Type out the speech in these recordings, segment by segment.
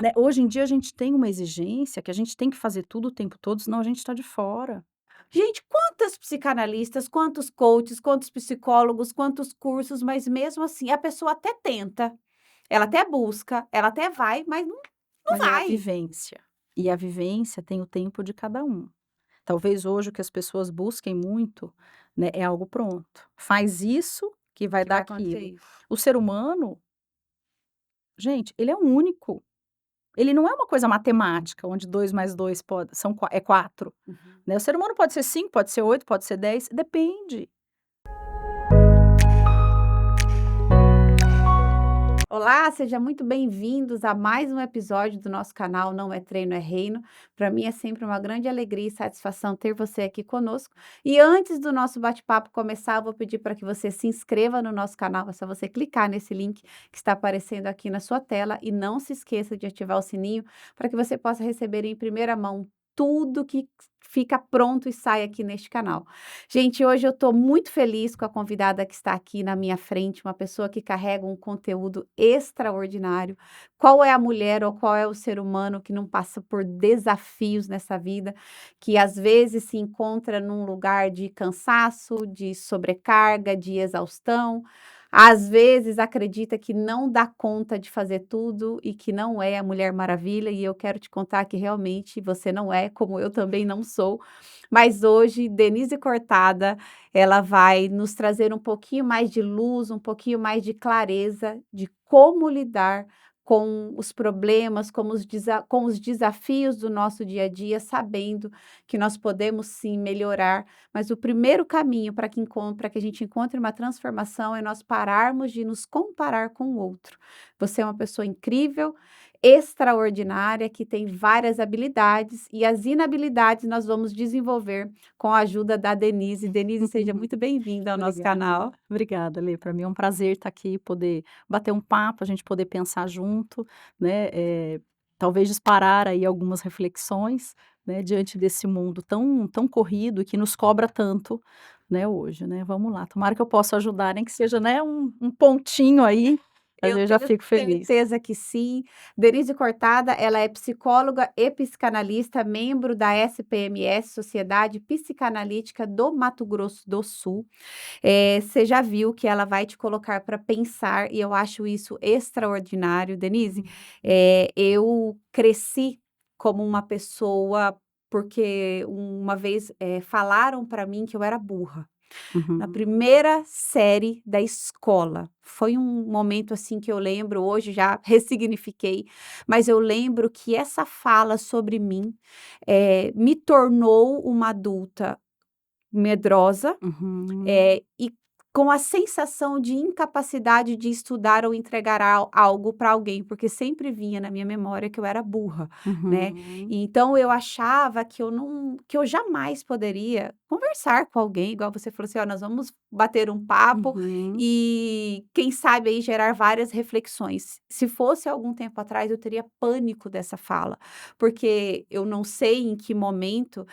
Né, hoje em dia a gente tem uma exigência que a gente tem que fazer tudo o tempo todo, senão a gente está de fora. Gente, quantas psicanalistas, quantos coaches, quantos psicólogos, quantos cursos, mas mesmo assim a pessoa até tenta, ela até busca, ela até vai, mas não Mas é a vai. vivência, e a vivência tem o tempo de cada um. Talvez hoje o que as pessoas busquem muito, né, é algo pronto. Faz isso que vai Que dar vai acontecer aquilo. isso. O ser humano, gente, ele é único. Ele não é uma coisa matemática, onde 2 mais 2 pode são qua é 4, Uhum. né. O ser humano pode ser 5, pode ser 8, pode ser 10, depende. Olá, seja muito bem-vindos a mais um episódio do nosso canal Não é Treino, é Reino. Para mim é sempre uma grande alegria e satisfação ter você aqui conosco. E antes do nosso bate-papo começar, eu vou pedir para que você se inscreva no nosso canal. É só você clicar nesse link que está aparecendo aqui na sua tela e não se esqueça de ativar o sininho para que você possa receber em primeira mão tudo que fica pronto e sai aqui neste canal. Gente, hoje eu estou muito feliz com a convidada que está aqui na minha frente, uma pessoa que carrega um conteúdo extraordinário. Qual é a mulher ou qual é o ser humano que não passa por desafios nessa vida, que às vezes se encontra num lugar de cansaço, de sobrecarga, de exaustão, às vezes acredita que não dá conta de fazer tudo e que não é a Mulher Maravilha, e eu quero te contar que realmente você não é, como eu também não sou. Mas hoje, Denise Cortada, ela vai nos trazer um pouquinho mais de luz, um pouquinho mais de clareza de como lidar com os problemas, com os desafios do nosso dia a dia, sabendo que nós podemos sim melhorar, mas o primeiro caminho para que a gente encontre uma transformação é nós pararmos de nos comparar com o outro. Você é uma pessoa incrível, extraordinária, que tem várias habilidades e as inabilidades nós vamos desenvolver com a ajuda da Denise. Denise, seja muito bem-vinda ao nosso Obrigada, canal. obrigada, Lê. Para mim é um prazer estar aqui, poder bater um papo, a gente poder pensar junto, né, talvez disparar aí algumas reflexões, né, diante desse mundo tão corrido e que nos cobra tanto, né, hoje, né. Vamos lá, tomara que eu possa ajudar, nem que seja, né, um pontinho aí, mas Eu eu já tenho fico feliz. certeza que sim. Denise Cortada, ela é psicóloga e psicanalista, membro da SPMS, Sociedade Psicanalítica do Mato Grosso do Sul. Você já viu que ela vai te colocar para pensar e eu acho isso extraordinário. Denise, Uhum, eu cresci como uma pessoa porque uma vez, falaram para mim que eu era burra. Na uhum. primeira série da escola. Foi um momento, assim, que eu lembro, hoje já ressignifiquei, mas eu lembro que essa fala sobre mim, me tornou uma adulta medrosa, Uhum, e com a sensação de incapacidade de estudar ou entregar algo para alguém, porque sempre vinha na minha memória que eu era burra, né. uhum, E então eu achava que eu jamais poderia conversar com alguém, igual você falou assim: "Ó, nós vamos bater um papo uhum. e quem sabe aí gerar várias reflexões". Se fosse algum tempo atrás, eu teria pânico dessa fala, porque eu não sei em que momento,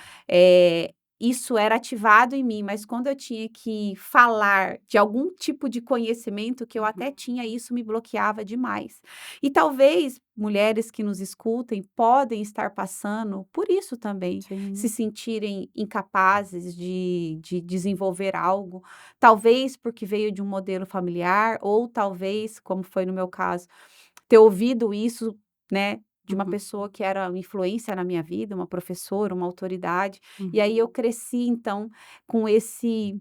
isso era ativado em mim, mas quando eu tinha que falar de algum tipo de conhecimento que eu até tinha, isso me bloqueava demais. E talvez mulheres que nos escutem podem estar passando por isso também, se Sim. sentirem incapazes de desenvolver algo, talvez porque veio de um modelo familiar, ou talvez, como foi no meu caso, ter ouvido isso, né, de uma Uhum, pessoa que era uma influência na minha vida, uma professora, uma autoridade, e aí eu uhum. cresci então com Com esse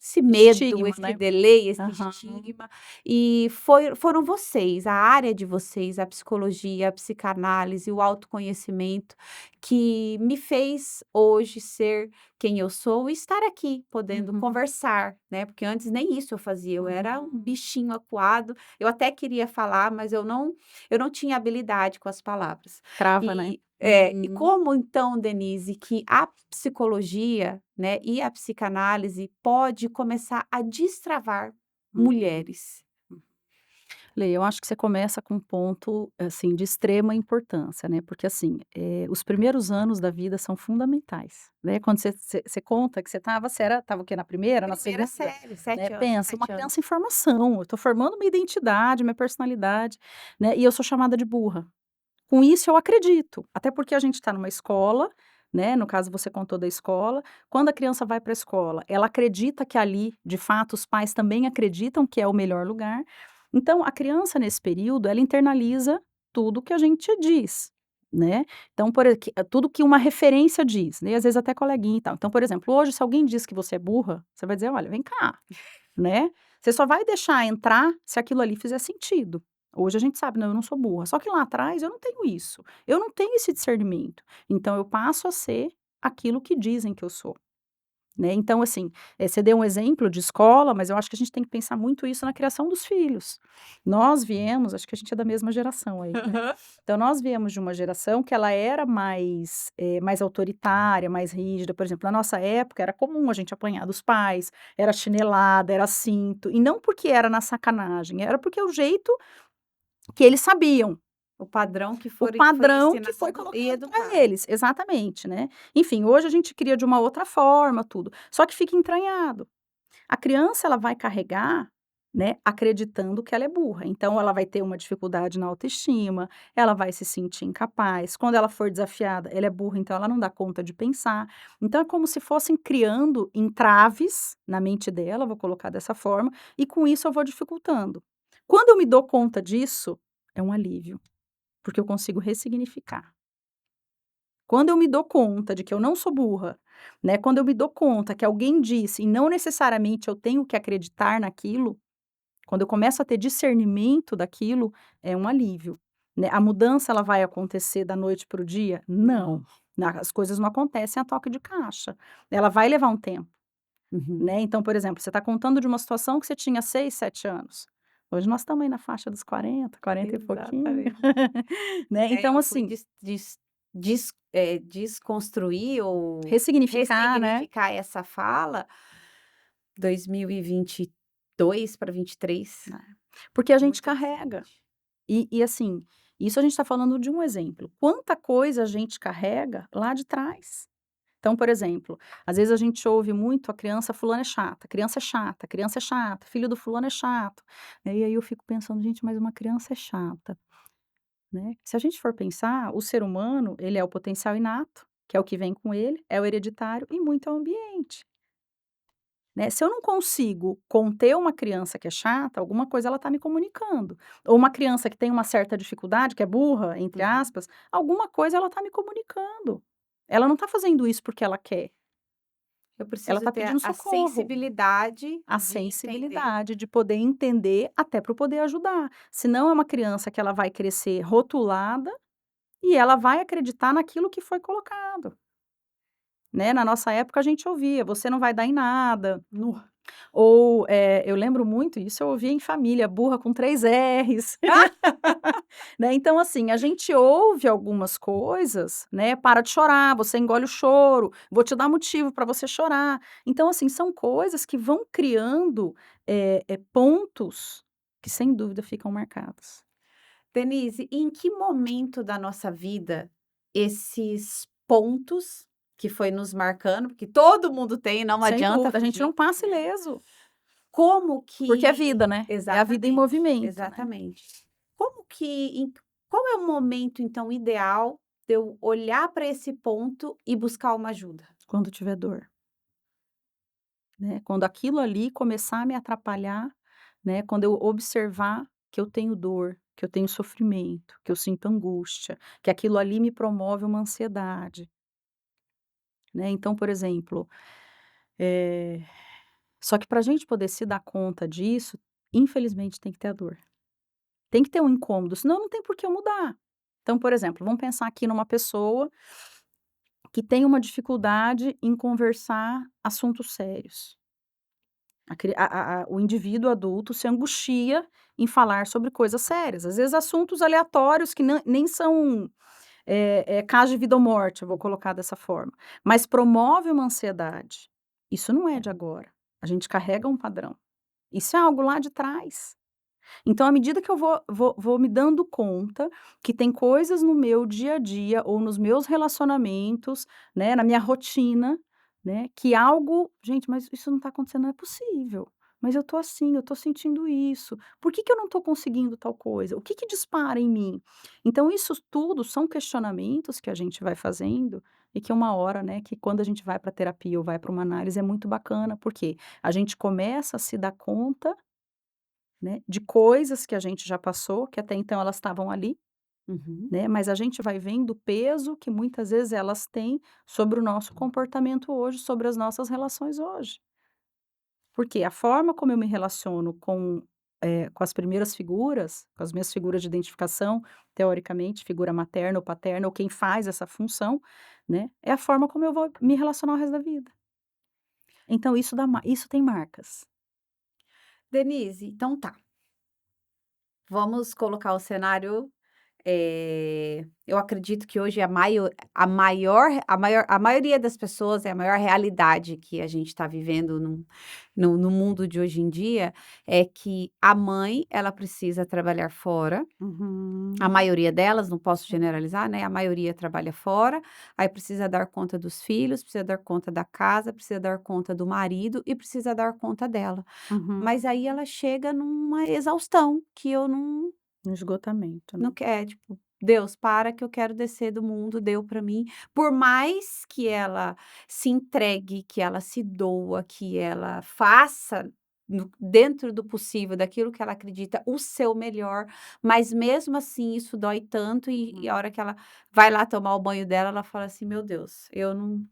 esse medo, estigma, esse né. delay, esse Aham. estigma, e foram vocês, a área de vocês, a psicologia, a psicanálise, o autoconhecimento, que me fez hoje ser quem eu sou e estar aqui podendo Uhum, conversar, né, porque antes nem isso eu fazia, eu era um uhum. bichinho acuado, eu até queria falar, mas eu não tinha habilidade com as palavras. Trava, né. E Uhum, como então, Denise, que a psicologia, né, e a psicanálise pode começar a destravar uhum. mulheres? Lê, eu acho que você começa com um ponto, assim, de extrema importância, né, porque, assim, os primeiros anos da vida são fundamentais, né, quando você conta que você estava o quê? Na primeira, na Primeira segunda, série, né, 7 anos, pensa, uma 7 criança em anos. formação, eu estou formando minha identidade, minha personalidade, né, e eu sou chamada de burra. Com isso eu acredito, até porque a gente está numa escola, né, no caso você contou da escola, quando a criança vai para a escola, ela acredita que ali, de fato, os pais também acreditam que é o melhor lugar, então a criança nesse período, ela internaliza tudo que a gente diz, né, então tudo que uma referência diz, né, às vezes até coleguinha e tal. Então, por exemplo, hoje se alguém diz que você é burra, você vai dizer: "Olha, vem cá", né, você só vai deixar entrar se aquilo ali fizer sentido. Hoje a gente sabe: "Não, eu não sou burra", só que lá atrás eu não tenho isso, eu não tenho esse discernimento, então eu passo a ser aquilo que dizem que eu sou, né. Então assim, você deu um exemplo de escola, mas eu acho que a gente tem que pensar muito isso na criação dos filhos. Nós viemos, acho que a gente é da mesma geração aí, né, Aham. então nós viemos de uma geração que ela era mais, mais autoritária, mais rígida, por exemplo, na nossa época era comum a gente apanhar dos pais, era chinelada, era cinto, e não porque era na sacanagem, era porque é o jeito que eles sabiam, O padrão o que foi padrão que foi ensinado e colocado para educado. eles, exatamente, né. Enfim, hoje a gente cria de uma outra forma tudo, só que fica entranhado. A criança ela vai carregar, né, acreditando que ela é burra, então ela vai ter uma dificuldade na autoestima, ela vai se sentir incapaz, quando ela for desafiada, ela é burra, então ela não dá conta de pensar. Então é como se fossem criando entraves na mente dela, vou colocar dessa forma, e com isso eu vou dificultando. Quando eu me dou conta disso, é um alívio. Porque eu consigo ressignificar. Quando eu me dou conta de que eu não sou burra, né, quando eu me dou conta que alguém disse e não necessariamente eu tenho que acreditar naquilo, quando eu começo a ter discernimento daquilo, é um alívio, né. A mudança ela vai acontecer da noite para o dia? Não. Não. As coisas não acontecem a toque de caixa. Ela vai levar um tempo, Uhum. né. Então, por exemplo, você está contando de uma situação que você tinha 6, 7 anos. Hoje nós estamos aí na faixa dos 40, 40 e pouquinho, Exatamente. né. É, Então eu fui assim desconstruir ou ressignificar, né. ressignificar essa fala 2022 para 23. Né. Porque a gente Muito carrega. recente. E assim, isso a gente está falando de um exemplo. Quanta coisa a gente carrega lá de trás. Então, por exemplo, às vezes a gente ouve muito: "A criança fulana é chata, a criança é chata, a criança é chata, filho do fulano é chato". E aí eu fico pensando: "Gente, mas uma criança é chata", né. Se a gente for pensar, o ser humano, ele é o potencial inato, que é o que vem com ele, é o hereditário e muito é o ambiente. Né, se eu não consigo conter uma criança que é chata, alguma coisa ela está me comunicando. Ou uma criança que tem uma certa dificuldade, que é "burra", entre Uhum. aspas, alguma coisa ela está me comunicando. Ela não está fazendo isso porque ela quer, Eu ela preciso está ter pedindo a socorro. sensibilidade A de entender. sensibilidade de poder entender, até para eu poder ajudar. Senão é uma criança que ela vai crescer rotulada e ela vai acreditar naquilo que foi colocado, né. Na nossa época a gente ouvia: "Você não vai dar em nada". Nu. Ou, eu lembro muito, isso eu ouvia em família, burra com 3 R's, né, então assim, a gente ouve algumas coisas, né, "Para de chorar, você engole o choro, vou te dar motivo para você chorar". Então assim, são coisas que vão criando, pontos que sem dúvida ficam marcados. Denise, em que momento da nossa vida esses pontos que foi nos marcando, porque todo mundo tem, não Sem adianta dúvida, a gente não fugir, passa né. ileso, Como porque é que vida, né, é a vida em exatamente, movimento, né. exatamente. Como que qual é o momento, então, ideal de eu olhar para esse ponto e buscar uma ajuda? Quando tiver dor. Né, quando aquilo ali começar a me atrapalhar, né, quando eu observar que eu tenho dor, que eu tenho sofrimento, que eu sinto angústia, que aquilo ali me promove uma ansiedade, né. Então, por exemplo, eh, só que para a gente poder se dar conta disso, infelizmente tem que ter a dor. Tem que ter um incômodo, senão não tem por que eu mudar. Então, por exemplo, vamos pensar aqui numa pessoa que tem uma dificuldade em conversar assuntos sérios. O indivíduo adulto se angustia em falar sobre coisas sérias, às vezes assuntos aleatórios que nem são, caso de vida ou morte, eu vou colocar dessa forma, mas promove uma ansiedade. Isso não é de agora, a gente carrega um padrão, isso é algo lá de trás. Então, à medida que eu vou me dando conta que tem coisas no meu dia a dia ou nos meus relacionamentos, né, na minha rotina, né, que algo: "Gente, mas isso não está acontecendo, não é possível". mas eu tô assim, eu tô sentindo isso. Por que que eu não tô conseguindo tal coisa? O que que dispara em mim? Então isso tudo são questionamentos que a gente vai fazendo e que uma hora, né, que quando a gente vai para terapia ou vai para uma análise é muito bacana, porque a gente começa a se dar conta, né, de coisas que a gente já passou, que até então elas estavam ali, Uhum. né, mas a gente vai vendo o peso que muitas vezes elas têm sobre o nosso comportamento hoje, sobre as nossas relações hoje. Porque a forma como eu me relaciono com as primeiras figuras, com as minhas figuras de identificação, teoricamente, figura materna ou paterna, ou quem faz essa função, né, é a forma como eu vou me relacionar o resto da vida. Então isso tem marcas. Denise, então tá, vamos colocar o cenário. Eu acredito que hoje a maioria das pessoas, é a maior realidade que a gente está vivendo no mundo de hoje em dia, é que a mãe, ela precisa trabalhar fora. A Uhum. maioria delas, não posso generalizar, né, a maioria trabalha fora, aí precisa dar conta dos filhos, precisa dar conta da casa, precisa dar conta do marido e precisa dar conta dela. Uhum. Mas aí ela chega numa exaustão que eu No esgotamento, não né. quer, tipo: "Deus, para que eu quero descer do mundo, deu para mim". Por mais que ela se entregue, que ela se doa, que ela faça dentro do possível, daquilo que ela acredita, o seu melhor, mas mesmo assim isso dói tanto e a hora que ela vai lá tomar o banho dela, ela fala assim: "Meu Deus, eu não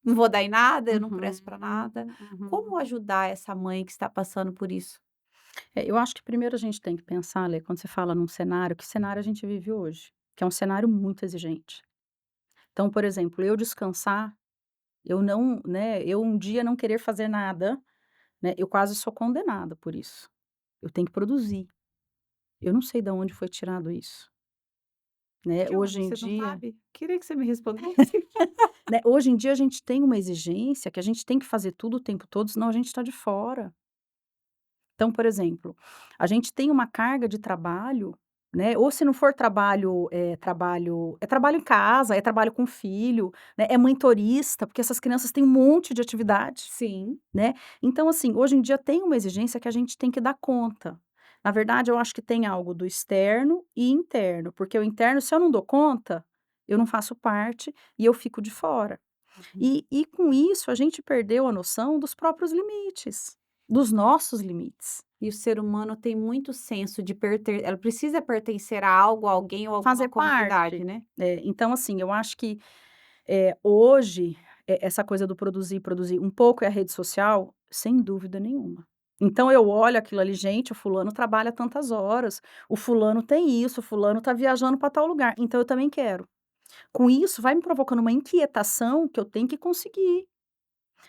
vou dar em nada, eu não Uhum, presto para nada". Como uhum. ajudar essa mãe que está passando por isso? Eu acho que primeiro a gente tem que pensar, Lê, quando você fala num cenário, que cenário a gente vive hoje? Que é um cenário muito exigente. Então, por exemplo, eu descansar, eu não, né, eu um dia não querer fazer nada, né, eu quase sou condenada por isso. Eu tenho que produzir. Eu não sei de onde foi tirado isso, né, Que ó, hoje em você não dia, sabe? Queria que você me respondesse. né, hoje em dia a gente tem uma exigência que a gente tem que fazer tudo o tempo todo, senão a gente está de fora. Então, por exemplo, a gente tem uma carga de trabalho, né, ou se não for trabalho, trabalho em casa, é trabalho com filho, né, é mentorista, porque essas crianças têm um monte de atividade, Sim. né. Então, assim, hoje em dia tem uma exigência que a gente tem que dar conta. Na verdade, eu acho que tem algo do externo e interno, porque o interno, se eu não dou conta, eu não faço parte e eu fico de fora. Uhum. E com isso a gente perdeu a noção dos próprios limites, dos nossos limites. E o ser humano tem muito senso de ela precisa pertencer a algo, a alguém ou alguma Fazer comunidade, parte. né. Então assim, eu acho que, hoje, essa coisa do produzir, produzir, um pouco é a rede social, sem dúvida nenhuma. Então eu olho aquilo ali: "Gente, o fulano trabalha tantas horas, o fulano tem isso, o fulano tá viajando para tal lugar, então eu também quero". Com isso vai me provocando uma inquietação que eu tenho que conseguir.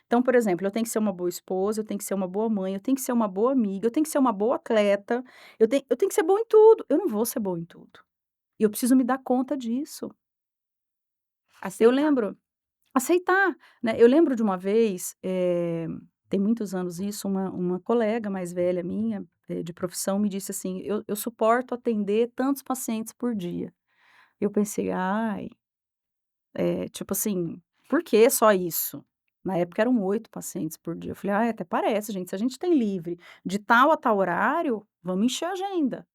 Então, por exemplo, eu tenho que ser uma boa esposa, eu tenho que ser uma boa mãe, eu tenho que ser uma boa amiga, eu tenho que ser uma boa atleta, eu tenho que ser boa em tudo, eu não vou ser boa em tudo. E eu preciso me dar conta disso. Eu Aceitar. lembro aceitar, né, eu lembro de uma vez, tem muitos anos isso, uma colega mais velha minha, de profissão, me disse assim: "Eu suporto atender tantos pacientes por dia". Eu pensei: "Ai", tipo assim, por que só isso? Na época eram 8 pacientes por dia. Eu falei: "Ai, até parece, gente, se a gente tem livre de tal a tal horário, vamos encher a agenda".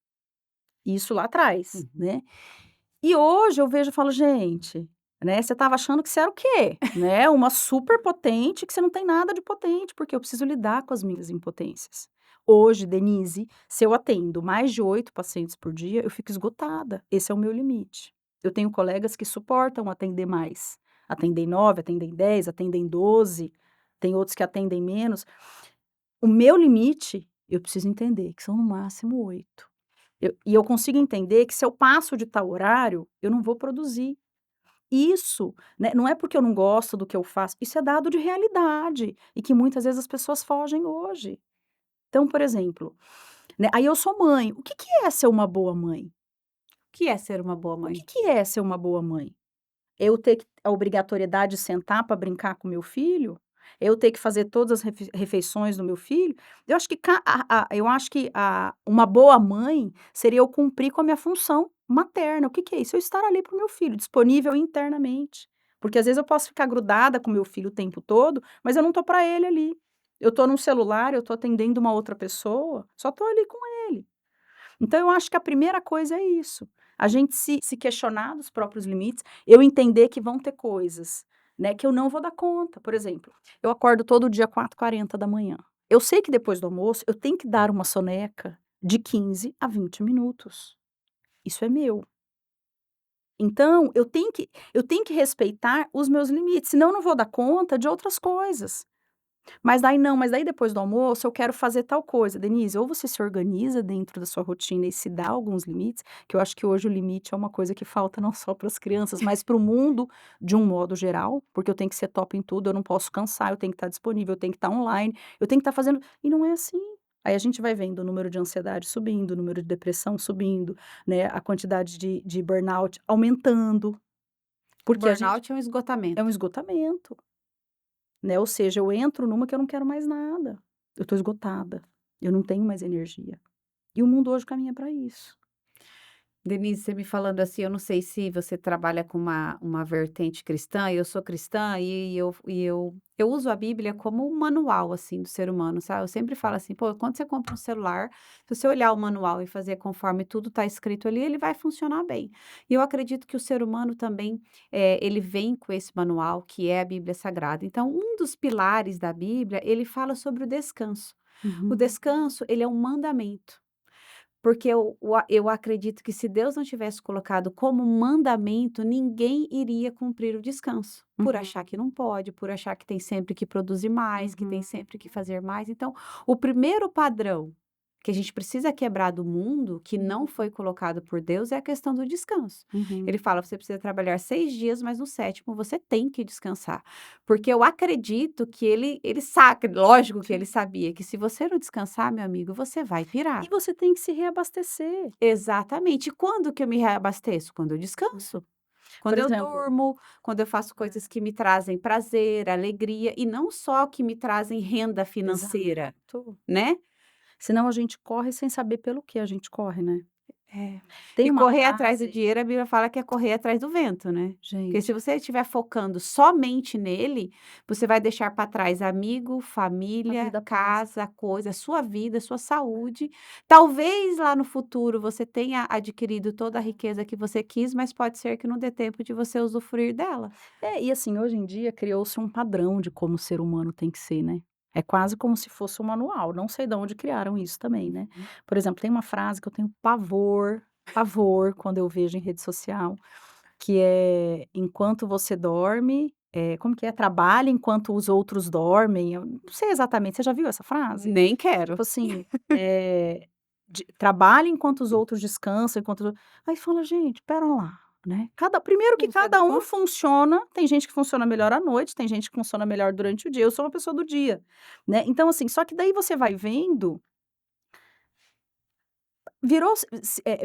Isso lá atrás, Uhum. né. E hoje eu vejo e falo: "Gente, né, você estava achando que você era o quê? Né, uma super potente que você não tem nada de potente, porque eu preciso lidar com as minhas impotências". Hoje, Denise, se eu atendo mais de 8 pacientes por dia, eu fico esgotada, esse é o meu limite. Eu tenho colegas que suportam atender mais, atendem 9, atendem 10, atendem 12, tem outros que atendem menos. O meu limite, eu preciso entender que são no máximo 8. Eu consigo entender que se eu passo de tal horário, eu não vou produzir. Isso, né, não é porque eu não gosto do que eu faço, isso é dado de realidade, e que muitas vezes as pessoas fogem hoje. Então, por exemplo, né, aí eu sou mãe, o que que é ser uma boa mãe? O que é ser uma boa O que mãe? que é ser uma boa mãe? Eu ter a obrigatoriedade de sentar para brincar com meu filho? Eu ter que fazer todas as refeições do meu filho? Eu acho que eu acho que uma boa mãe seria eu cumprir com a minha função materna. O que que é isso? Eu estar ali para o meu filho, disponível internamente. Porque às vezes eu posso ficar grudada com meu filho o tempo todo, mas eu não estou para ele ali. Eu tô num celular, eu tô atendendo uma outra pessoa, só tô ali com ele. Então eu acho que a primeira coisa é isso, a gente se questionar dos próprios limites, eu entender que vão ter coisas, né, que eu não vou dar conta. Por exemplo, eu acordo todo dia 4h40. Eu sei que depois do almoço eu tenho que dar uma soneca de 15 a 20 minutos. Isso é meu. Então eu tenho que respeitar os meus limites, senão eu não vou dar conta de outras coisas. Mas daí depois do almoço eu quero fazer tal coisa. Denise, ou você se organiza dentro da sua rotina e se dá alguns limites, que eu acho que hoje o limite é uma coisa que falta não só para as crianças, mas para o mundo de um modo geral, porque eu tenho que ser top em tudo, eu não posso cansar, eu tenho que estar disponível, eu tenho que estar online, eu tenho que estar fazendo e não é assim. Aí a gente vai vendo o número de ansiedade subindo, o número de depressão subindo, né, a quantidade de burnout aumentando, O porque a gente burnout é um é um esgotamento. esgotamento. Né, ou seja, eu entro numa que eu não quero mais nada. Eu tô esgotada, eu não tenho mais energia. E o mundo hoje caminha para isso. Denise, você me falando assim, eu não sei se você trabalha com uma vertente cristã, eu sou cristã e eu uso a Bíblia como um manual, assim, do ser humano, sabe? Eu sempre falo assim, pô, quando você compra um celular, se você olhar o manual e fazer conforme tudo está escrito ali, ele vai funcionar bem. E eu acredito que o ser humano também, ele vem com esse manual, que é a Bíblia Sagrada. Então, um dos pilares da Bíblia, ele fala sobre o descanso. O Uhum, descanso, ele é um mandamento. Porque eu acredito que se Deus não tivesse colocado como mandamento, ninguém iria cumprir o descanso, por uhum, achar que não pode, por achar que tem sempre que produzir mais, que tem uhum, sempre que fazer mais. Então, o primeiro padrão que a gente precisa quebrar do mundo, que não foi colocado por Deus, é a questão do descanso. uhum. Ele fala: você precisa trabalhar 6 dias, mas no sétimo você tem que descansar. Porque eu acredito que ele sabe, lógico que ele sabia que se você não descansar, meu amigo, você vai E pirar. você tem que se reabastecer. Exatamente. E quando que eu me reabasteço? Quando eu É. descanso. Por Quando eu exemplo durmo, quando eu faço coisas que me trazem prazer, alegria e não só que me trazem renda financeira, exato. né. Senão a gente corre sem saber pelo que a gente corre, né. É. Tem E uma correr atrás do frase dinheiro, a Bíblia fala que é correr atrás do vento, né. Porque se gente, você estiver focando somente nele, você vai deixar para trás amigo, a família, vida passa. casa, coisa, sua vida, sua saúde. Talvez lá no futuro você tenha adquirido toda a riqueza que você quis, mas pode ser que não dê tempo de você usufruir dela. É, e assim, hoje em dia criou-se um padrão de como o ser humano tem que ser, né. É quase como se fosse um manual, não sei de onde criaram isso também, né. Uhum. Por exemplo, tem uma frase que eu tenho pavor, pavor quando eu vejo em rede social, que é: "Enquanto você dorme", como que é? "Trabalhe enquanto os outros dormem", eu não sei exatamente, você já viu essa frase? Nem quero. Tipo assim, "Trabalhe enquanto os outros descansam, enquanto" aí fala: "Gente, espera lá, né, primeiro que Você dá cada um conta? funciona, tem gente que funciona melhor à noite, tem gente que funciona melhor durante o dia, eu sou uma pessoa do dia, né, então assim, só que daí você vai vendo,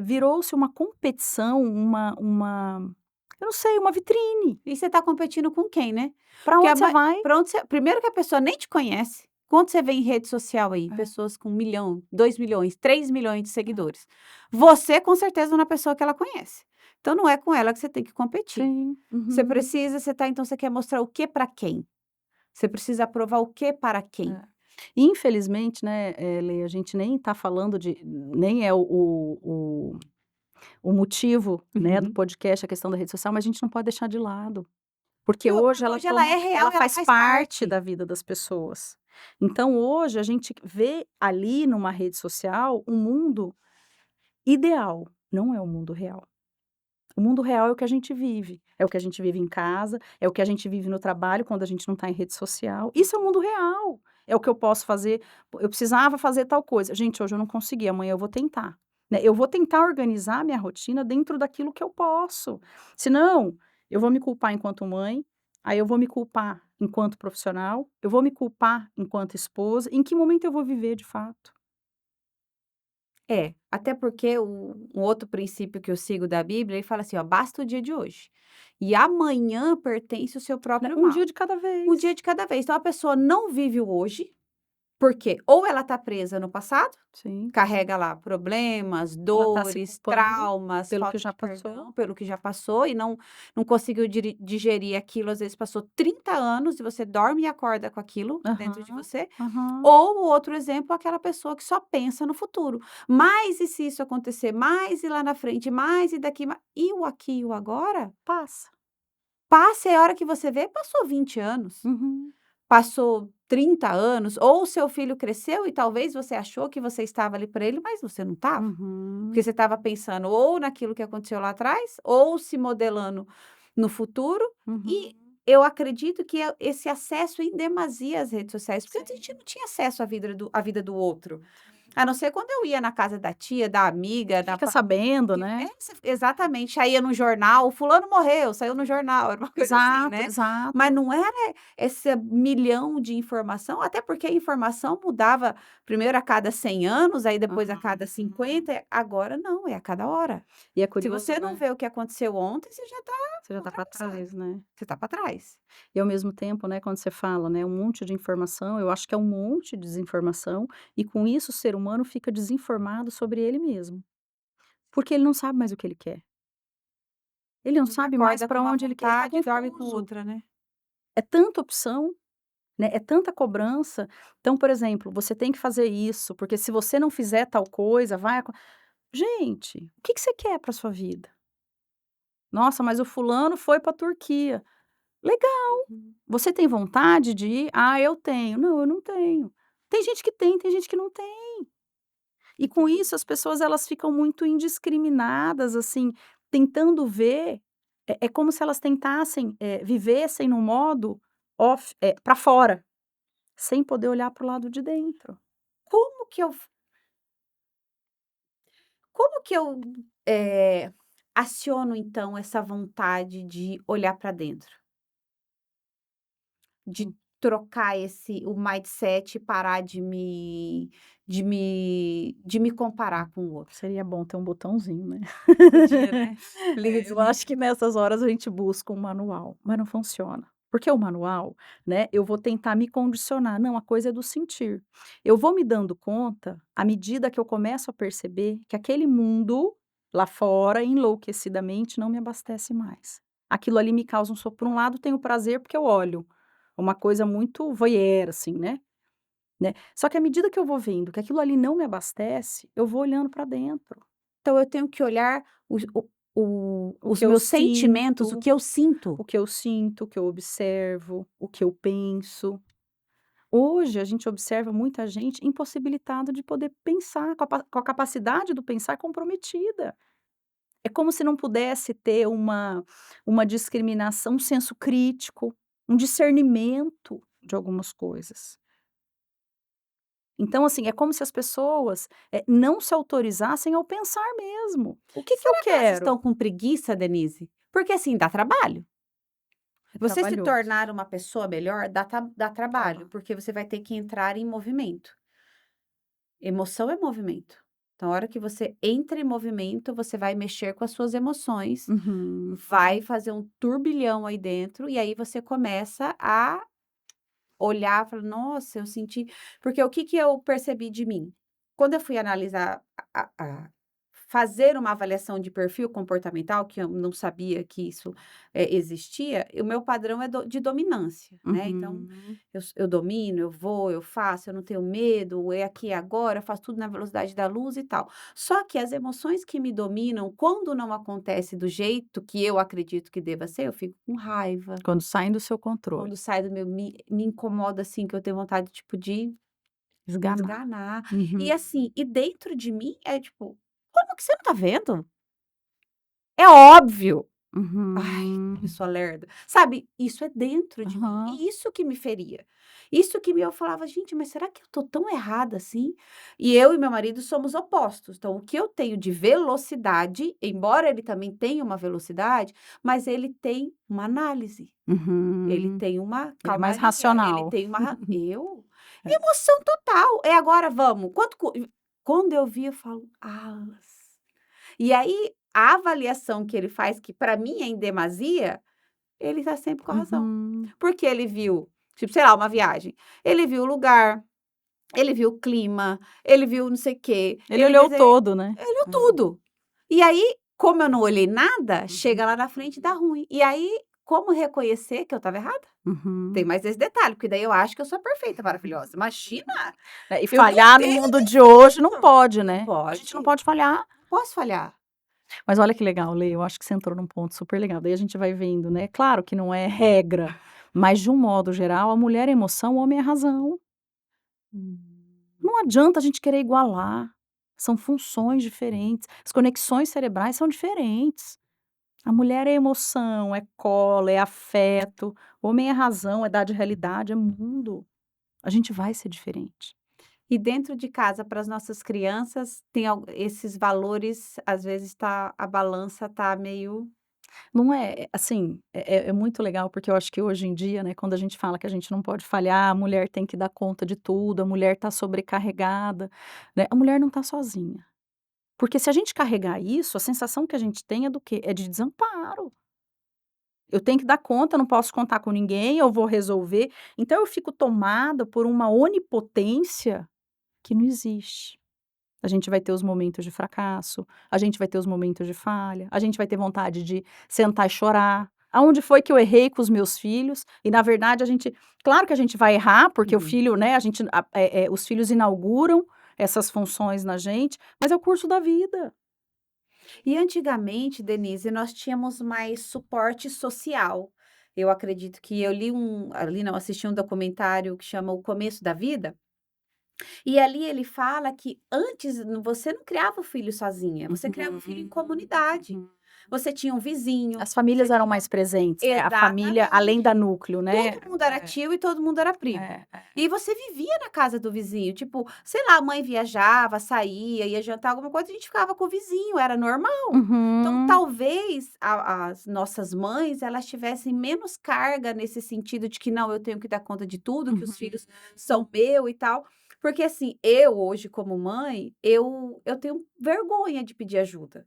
virou-se uma competição, uma eu não sei, uma vitrine, E você está competindo com quem, né? pra Porque a onde você ma vai pra onde você primeiro que a pessoa nem te conhece. Quando você vê em rede social aí, é, pessoas com 1.000.000, 2.000.000, 3.000.000 de seguidores. Você com certeza é uma pessoa que ela conhece. Então não é com ela que você tem que competir. sim, Você uhum. precisa você tá então você quer mostrar o que para quem? Você precisa provar o que para quem? É. Infelizmente, né, Lê, a gente nem tá falando de nem é o motivo, né, do Uhum. podcast, a questão da rede social, mas a gente não pode deixar de lado, porque Que ho hoje porque ela hoje ela é real ela e ela faz faz parte parte. da vida das pessoas. Então hoje a gente vê ali numa rede social um mundo ideal, não é o mundo real. O mundo real é o que a gente vive, é o que a gente vive em casa, é o que a gente vive no trabalho quando a gente não está em rede social. Isso é o mundo real, é o que eu posso fazer. Eu precisava fazer tal coisa. Gente, hoje eu não consegui, amanhã eu vou tentar, né. Eu vou tentar organizar minha rotina dentro daquilo que eu posso, senão eu vou me culpar enquanto mãe, aí eu vou me culpar enquanto profissional, eu vou me culpar enquanto esposa. Em que momento eu vou viver de fato? É, até porque um outro princípio que eu sigo da Bíblia, ele fala assim, ó: "Basta o dia de hoje, e amanhã pertence o seu Né, próprio um mal". dia de cada Um dia vez. de cada vez. Então a pessoa não vive o hoje, Porque ou ela está presa no passado, Sim. carrega lá problemas, Ela está se dores, culpando traumas, pelo que falta já de passou. perdão pelo que já passou e não conseguiu digerir aquilo, às vezes passou 30 anos e você dorme e acorda com aquilo dentro de Aham, você. aham. Ou o outro exemplo, aquela pessoa que só pensa no futuro. Mas e se isso acontecer? Mais e lá na frente? Mais e daqui e o aqui e o agora? Passa. Passa e a hora que você vê, passou 20 anos. Uhum, Passou 30 anos, ou o seu filho cresceu e talvez você achou que você estava ali para ele, mas você não estava. Porque uhum, você estava pensando ou naquilo que aconteceu lá atrás, ou se modelando no futuro. uhum. E eu acredito que esse acesso em demasia às redes sociais, porque antes a gente Sim, não tinha acesso à vida do outro. A não ser quando eu ia na casa da tia, da amiga, da fica sabendo, que né. exatamente, saía no jornal, fulano morreu, saiu no jornal, era uma coisa assim, Exato, né. Mas exato. não era esse milhão de informação, até porque a informação mudava primeiro a cada 100 anos, aí depois a cada Uhum. 50, agora não, é a cada hora. E é Se curioso, você não né, vê o que aconteceu ontem, você já está você já tá para ultrapassado, trás, né. você está para trás. E ao mesmo tempo, né, quando você fala, né, um monte de informação, eu acho que é um monte de desinformação, e com isso o ser humano fica desinformado sobre ele mesmo, porque ele não sabe mais o que ele quer. Ele não Ele sabe mais acorda com para uma onde ele está vontade e dorme com confuso. outra, né. É tanta opção, né, é tanta cobrança. Então, por exemplo, você tem que fazer isso, porque se você não fizer tal coisa, vai acon gente, o que que você quer para sua vida? "Nossa, mas o fulano foi para a Turquia". Legal, Uhum. você tem vontade de ir? "Ah, eu tenho". "Não, eu não tenho". Tem gente que tem gente que não tem. E com isso as pessoas elas ficam muito indiscriminadas, assim, tentando ver, é como se elas tentassem, vivessem no modo off, pra fora, sem poder olhar para o lado de dentro. Como que eu Como que eu, aciono então essa vontade de olhar para dentro? De Hum. trocar o mindset e parar de me comparar com o outro? Seria bom ter um botãozinho, né. Podia, né? Liga, Eu desliga. acho que nessas horas a gente busca um manual, mas não funciona. Porque o manual, né, eu vou tentar me condicionar, não, a coisa é do sentir. Eu vou me dando conta, à medida que eu começo a perceber que aquele mundo lá fora, enlouquecidamente, não me abastece mais. Aquilo ali me causa um por um lado tenho prazer porque eu olho, uma coisa muito voyeur, assim, né. Só que à medida que eu vou vendo que aquilo ali não me abastece, eu vou olhando para dentro. Então eu tenho que olhar O os que eu meus sentimentos, o sinto, que eu sinto. o que eu sinto, o que eu observo, o que eu penso. Hoje a gente observa muita gente impossibilitado de poder pensar, com a capacidade do pensar comprometida. É como se não pudesse ter uma discriminação, um senso crítico, um discernimento de algumas coisas. Então, assim, é como se as pessoas, não se autorizassem ao pensar mesmo. O que que eu Será que elas quero? estão com preguiça, Denise? Porque assim, dá trabalho. É Você se trabalhoso. tornar uma pessoa melhor dá trabalho, Dá. porque você vai ter que entrar em movimento. Emoção é movimento. Então, a hora que você entra em movimento, você vai mexer com as suas emoções, Uhum. vai fazer um turbilhão aí dentro, e aí você começa a olhar, falar: "Nossa, eu senti", porque o que que eu percebi de mim? Quando eu fui analisar fazer uma avaliação de perfil comportamental, que eu não sabia que isso, existia, o meu padrão é de dominância, né, então Uhum. eu domino, eu vou, eu faço, eu não tenho medo, é aqui e agora, eu faço tudo na velocidade da luz e tal. Só que as emoções que me dominam, quando não acontece do jeito que eu acredito que deva ser, eu fico com raiva. Quando saem do seu controle. Quando sai do meu me incomoda, assim, que eu tenho vontade, tipo, de Esganar. esganar. E Uhum. assim, e dentro de mim é tipo: "Como que você não tá vendo? É óbvio". Ai, que Uhum. pessoa lerda. Sabe, isso é dentro de mim, Aham. e isso que me feria. Isso que eu falava: "Gente, mas será que eu tô tão errada assim?". E eu e meu marido somos opostos, então o que eu tenho de velocidade, embora ele também tenha uma velocidade, mas ele tem uma análise. Ele Uhum. tem uma Ele é mais calmaria, ele racional. tem uma É. emoção total. É agora, vamos, quando eu vi, eu falo: "Alas". E aí, a avaliação que ele faz, que para mim é em demasia, ele tá sempre com a razão. Uhum. Porque ele viu, tipo, sei lá, uma viagem, ele viu o lugar, ele viu o clima, ele viu não sei o quê, Ele olhou o todo, né. ele olhou É. tudo. E aí, como eu não olhei nada, Uhum. chega lá na frente e dá ruim. E aí, como reconhecer que eu estava errada? Tem Uhum. mais esse detalhe, porque daí eu acho que eu sou perfeita, maravilhosa. Imagina, É, e eu não falhar no tenho mundo de hoje não pode, não né. A gente não pode, pode falhar. não posso falhar. Mas olha que legal, Lê, eu acho que você entrou num ponto super legal, daí a gente vai vendo, né, claro que não é regra, mas de um modo geral, a mulher é emoção, o homem é razão. Hum. Não adianta a gente querer igualar, são funções diferentes, as conexões cerebrais são diferentes. A mulher é emoção, é colo, é afeto, o homem é razão, é dar de realidade, é mundo. A gente vai ser diferente. E dentro de casa, para as nossas crianças, tem esses valores, às vezes tá a balança tá meio Não é, assim, é muito legal, porque eu acho que hoje em dia, né, quando a gente fala que a gente não pode falhar, a mulher tem que dar conta de tudo, a mulher está sobrecarregada, né, a mulher não está sozinha. Porque se a gente carregar isso, a sensação que a gente tem é do quê? É de desamparo. Eu tenho que dar conta, eu não posso contar com ninguém, eu vou resolver. Então eu fico tomada por uma onipotência que não existe. A gente vai ter os momentos de fracasso, a gente vai ter os momentos de falha, a gente vai ter vontade de sentar e chorar. Aonde foi que eu errei com os meus filhos? E na verdade a gente, claro que a gente vai errar, porque o uhum. filho, né, os filhos inauguram essas funções na gente, mas é o curso da vida. E antigamente, Denise, nós tínhamos mais suporte social. Eu acredito que eu ali não, assisti um documentário que chama O Começo da Vida, e ali ele fala que antes você não criava o filho sozinha, você criava o filho em Uhum, comunidade. uhum. Você tinha um vizinho, As famílias você eram tinha mais presentes, né, a família além da exatamente. núcleo, né. Todo mundo era É, tio e todo mundo era primo. é, é. E você vivia na casa do vizinho, tipo, sei lá, a mãe viajava, saía, ia jantar alguma coisa, a gente ficava com o vizinho, era normal. Então, Uhum, talvez as nossas mães, elas tivessem menos carga nesse sentido de que: "Não, eu tenho que dar conta de tudo, que os uhum. filhos são meu e tal". Porque, assim, eu hoje como mãe, eu tenho vergonha de pedir ajuda.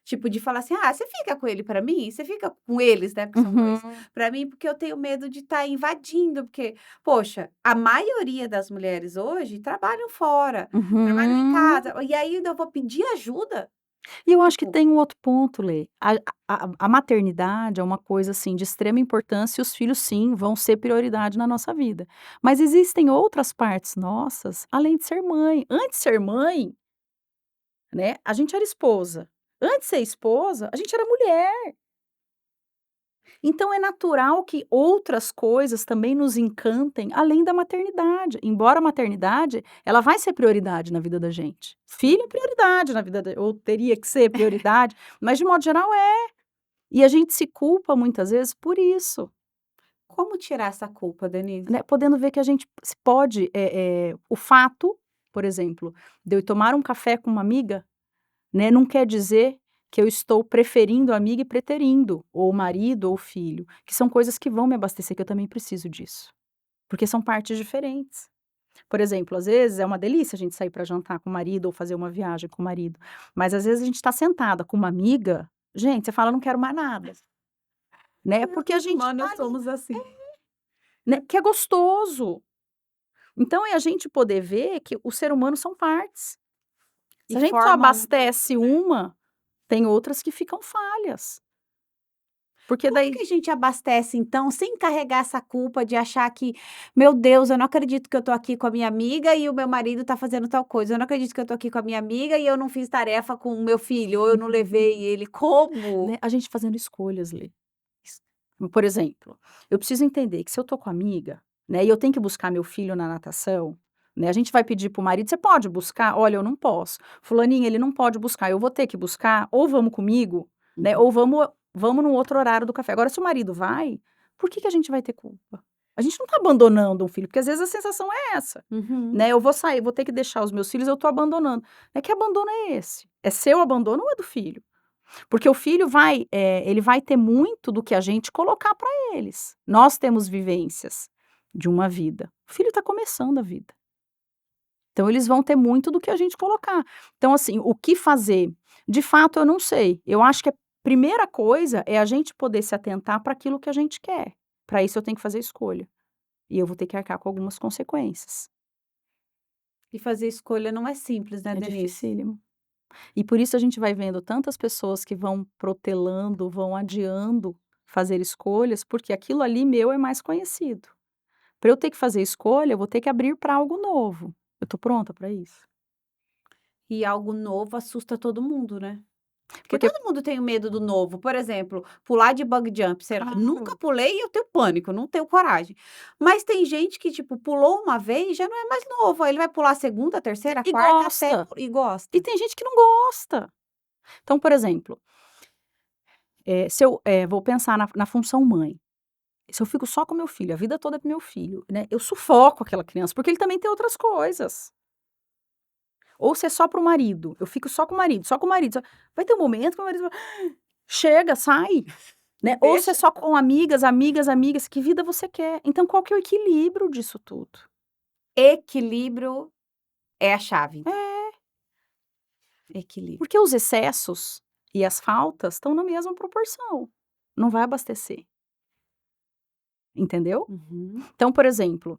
Tipo, de falar assim: "Ah, você fica com ele pra mim? Você fica com eles", né, porque são 2, Uhum, pra mim, porque eu tenho medo de estar invadindo, porque, poxa, a maioria das mulheres hoje trabalham fora, trabalham em uhum. casa, e aí ainda eu vou pedir ajuda? E eu acho que Tipo tem um outro ponto, Lê, a maternidade é uma coisa, assim, de extrema importância e os filhos sim, vão ser prioridade na nossa vida. Mas existem outras partes nossas, além de ser mãe. Antes de ser mãe, né, a gente era esposa. Antes de ser esposa, a gente era mulher. Então é natural que outras coisas também nos encantem além da maternidade, embora a maternidade, ela vai ser prioridade na vida da gente. Filho é prioridade na vida da ou teria que ser prioridade, mas de modo geral é. E a gente se culpa muitas vezes por isso, como tirar essa culpa, Denise? né, podendo ver que a gente se pode, o fato, por exemplo, de eu tomar um café com uma amiga, né, não quer dizer que eu estou preferindo a amiga e preterindo ou o marido ou o filho, que são coisas que vão me abastecer, que eu também preciso disso, porque são partes diferentes. Por exemplo, às vezes é uma delícia a gente sair para jantar com o marido ou fazer uma viagem com o marido, mas às vezes a gente está sentada com uma amiga, gente, você fala: "Não quero mais nada", né, porque a gente tá Humanos ali, somos assim. né, que é gostoso. Então é a gente poder ver que o ser humano são partes. E Se a gente só formam um abastece uma, tem outras que ficam falhas, porque Como daí que a gente abastece então, sem carregar essa culpa de achar que: "Meu Deus, eu não acredito que eu tô aqui com a minha amiga e o meu marido tá fazendo tal coisa. Eu não acredito que eu tô aqui com a minha amiga e eu não fiz tarefa com o meu filho, ou eu não levei ele". Como? né, a gente fazendo escolhas, Lê. Es Por exemplo, eu preciso entender que se eu tô com a amiga, né, e eu tenho que buscar meu filho na natação, né, a gente vai pedir para o marido: "Você pode buscar?". "Olha, eu não posso". "Fulaninho, ele não pode buscar, eu vou ter que buscar, ou vamos comigo, né, ou Uhum, vamos num outro horário do café". Agora se o marido vai, por que que a gente vai ter culpa? A gente não tá abandonando um filho, porque às vezes a sensação é essa, uhum. né, eu vou sair, vou ter que deixar os meus filhos, eu tô abandonando. É que abandono é esse? É seu abandono ou é do filho? Porque o filho vai, ele vai ter muito do que a gente colocar para eles. Nós temos vivências de uma vida. O filho está começando a vida. Então eles vão ter muito do que a gente colocar. Então, assim, o que fazer? De fato, eu não sei. Eu acho que a primeira coisa é a gente poder se atentar para aquilo que a gente quer. Para isso eu tenho que fazer escolha. E eu vou ter que arcar com algumas consequências. E fazer escolha não é simples, né, É Denise? dificílimo. E por isso a gente vai vendo tantas pessoas que vão protelando, vão adiando fazer escolhas, porque aquilo ali meu é mais conhecido. Para eu ter que fazer escolha, eu vou ter que abrir para algo novo. Eu tô pronta para isso? E algo novo assusta todo mundo, né? Porque Porque todo mundo tem o medo do novo. Por exemplo, pular de bungee jump, sei lá, nunca claro, pulei e eu tenho pânico, não tenho coragem. Mas tem gente que, tipo, pulou uma vez, já não é mais novo, aí ele vai pular a segunda, a terceira, a e quarta, até gosta. e E gosta. tem gente que não gosta. Então, por exemplo, se eu, vou pensar na função mãe, se eu fico só com meu filho, a vida toda é para meu filho, né, eu sufoco aquela criança, porque ele também tem outras coisas. Ou se é só para o marido, eu fico só com o marido, só com o marido, só vai ter um momento que o marido vai: "Chega, sai", Me né, ou se é deixa. só com amigas, amigas, amigas, que vida você quer? Então qual que é o equilíbrio disso tudo? Equilíbrio é a chave, então. É, Equilíbrio. porque os excessos e as faltas estão na mesma proporção, não vai abastecer, entendeu? Uhum. Então, por exemplo,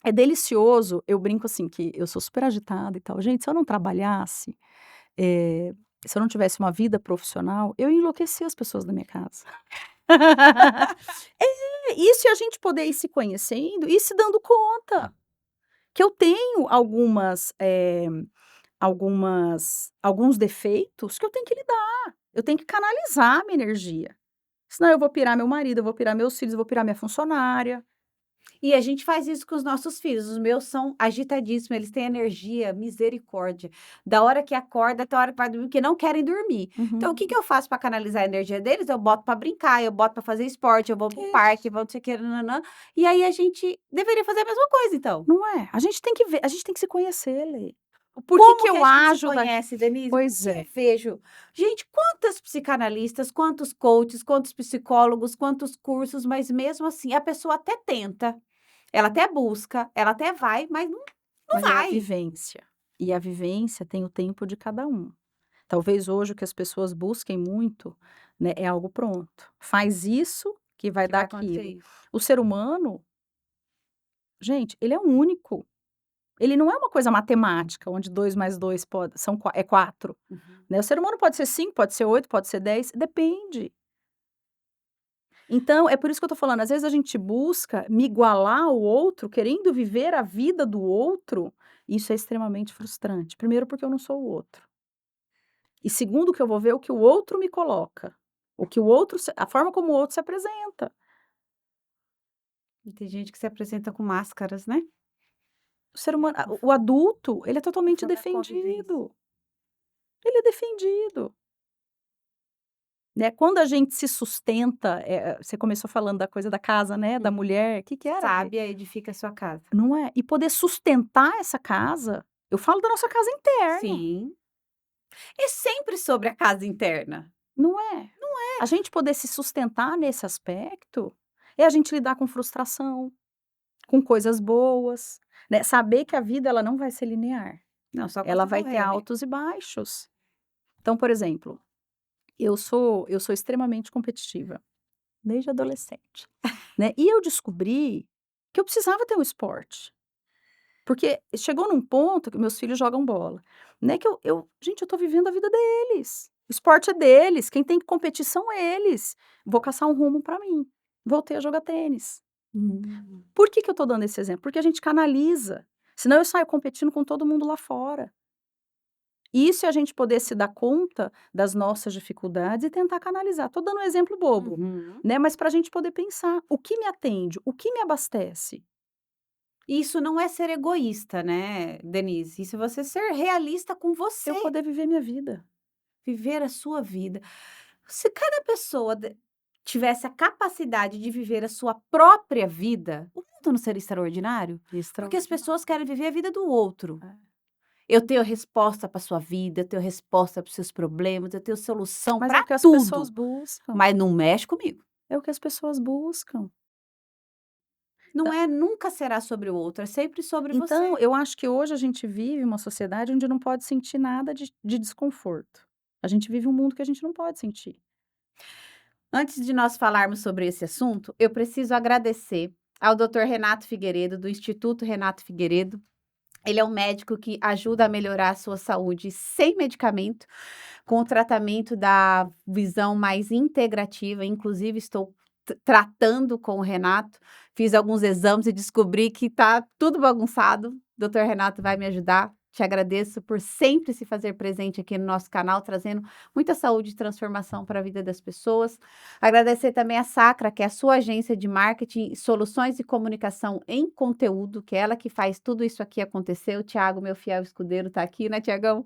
é delicioso, eu brinco assim que eu sou super agitada e tal, gente, se eu não trabalhasse, eh, se eu não tivesse uma vida profissional, eu ia enlouquecer as pessoas da minha casa. É, isso e a gente poder ir se conhecendo e se dando conta que eu tenho alguns defeitos que eu tenho que lidar, eu tenho que canalizar a minha energia, senão eu vou pirar meu marido, eu vou pirar meus filhos, eu vou pirar minha funcionária. E a gente faz isso com os nossos filhos. Os meus são agitadíssimos, eles têm energia, misericórdia. Da hora que acorda até a hora que vai dormir, porque não querem dormir. Então, o Uhum. que que eu faço para canalizar a energia deles? Eu boto para brincar, eu boto para fazer esporte, eu vou para o Isso. parque, vou não sei o que, nananã. E aí a gente deveria fazer a mesma coisa, então. Não é? A gente tem que ver, a gente tem que se conhecer, Lê. Por que que Como que eu a gente se ajo da conhece, Denise? pois Porque eu é. vejo, gente, quantas psicanalistas, quantos coaches, quantos psicólogos, quantos cursos, mas mesmo assim a pessoa até tenta, ela até busca, ela até vai, mas não Mas é a vai. vivência, e a vivência tem o tempo de cada um. Talvez hoje o que as pessoas busquem muito, né, é algo pronto. Faz isso que vai Que dar vai acontecer aquilo. isso. O ser humano, gente, ele é único. Ele não é uma coisa matemática, onde 2 mais 2 pode são qua é 4, Uhum. né. O ser humano pode ser 5, pode ser 8, pode ser 10, depende. Então, é por isso que eu tô falando, às vezes a gente busca me igualar ao outro, querendo viver a vida do outro, isso é extremamente frustrante. Primeiro porque eu não sou o outro. E segundo que eu vou ver o que o outro me coloca, o que o outro se a forma como o outro se apresenta. E tem gente que se apresenta com máscaras, né. O ser humano Não o adulto, ele é não totalmente for da convivência. defendido, ele é defendido, né. Quando a gente se sustenta, você começou falando da coisa da casa, né, da Uhum. mulher, que era? Sábia edifica a sua casa. Não é? E poder sustentar essa casa, eu falo da nossa casa interna, Sim. É sempre sobre a casa interna. não é? A gente poder se sustentar nesse aspecto, é a gente lidar com frustração, com coisas boas, né, saber que a vida ela não vai ser linear, Não, só quando ela você vai ter morrer, né. altos e baixos. Então, por exemplo, eu sou extremamente competitiva, desde adolescente, né, e eu descobri que eu precisava ter um esporte. Porque chegou num ponto que meus filhos jogam bola, né, que gente, eu tô vivendo a vida deles, o esporte é deles, quem tem que competir são eles, vou caçar um rumo pra mim, voltei a jogar tênis. Hum. Por que que eu tô dando esse exemplo? Porque a gente canaliza, senão eu saio competindo com todo mundo lá fora. E isso é a gente poder se dar conta das nossas dificuldades e tentar canalizar. Tô dando um exemplo bobo, Uhum. né, mas pra gente poder pensar, o que me atende, o que me abastece? Isso não é ser egoísta, né, Denise, isso é você ser realista com Eu você, poder viver minha vida. viver a sua vida. Se cada pessoa tivesse a capacidade de viver a sua própria vida, o mundo não seria extraordinário? Porque as pessoas Extraordinário. querem viver a vida do outro. É. Eu tenho resposta para sua vida, eu tenho resposta para os seus problemas, eu tenho solução Mas é o para que as pessoas tudo, buscam, mas não mexe comigo. é o que as pessoas buscam. Não Ta é, nunca será sobre o outro, é sempre sobre então, você. eu acho que hoje a gente vive uma sociedade onde não pode sentir nada de desconforto. A gente vive um mundo que a gente não pode sentir. Antes de nós falarmos sobre esse assunto, eu preciso agradecer ao Dr. Renato Figueiredo, do Instituto Renato Figueiredo, Ele é um médico que ajuda a melhorar a sua saúde sem medicamento, com o tratamento da visão mais integrativa, inclusive estou tratando com o Renato, fiz alguns exames e descobri que tá tudo bagunçado. Doutor Renato vai me ajudar. Te agradeço por sempre se fazer presente aqui no nosso canal, trazendo muita saúde e transformação para a vida das pessoas. Agradecer também a Sacra, que é a sua agência de marketing, soluções e comunicação em conteúdo, que é ela que faz tudo isso aqui acontecer. O Thiago, meu fiel escudeiro, está aqui, né, Tiagão?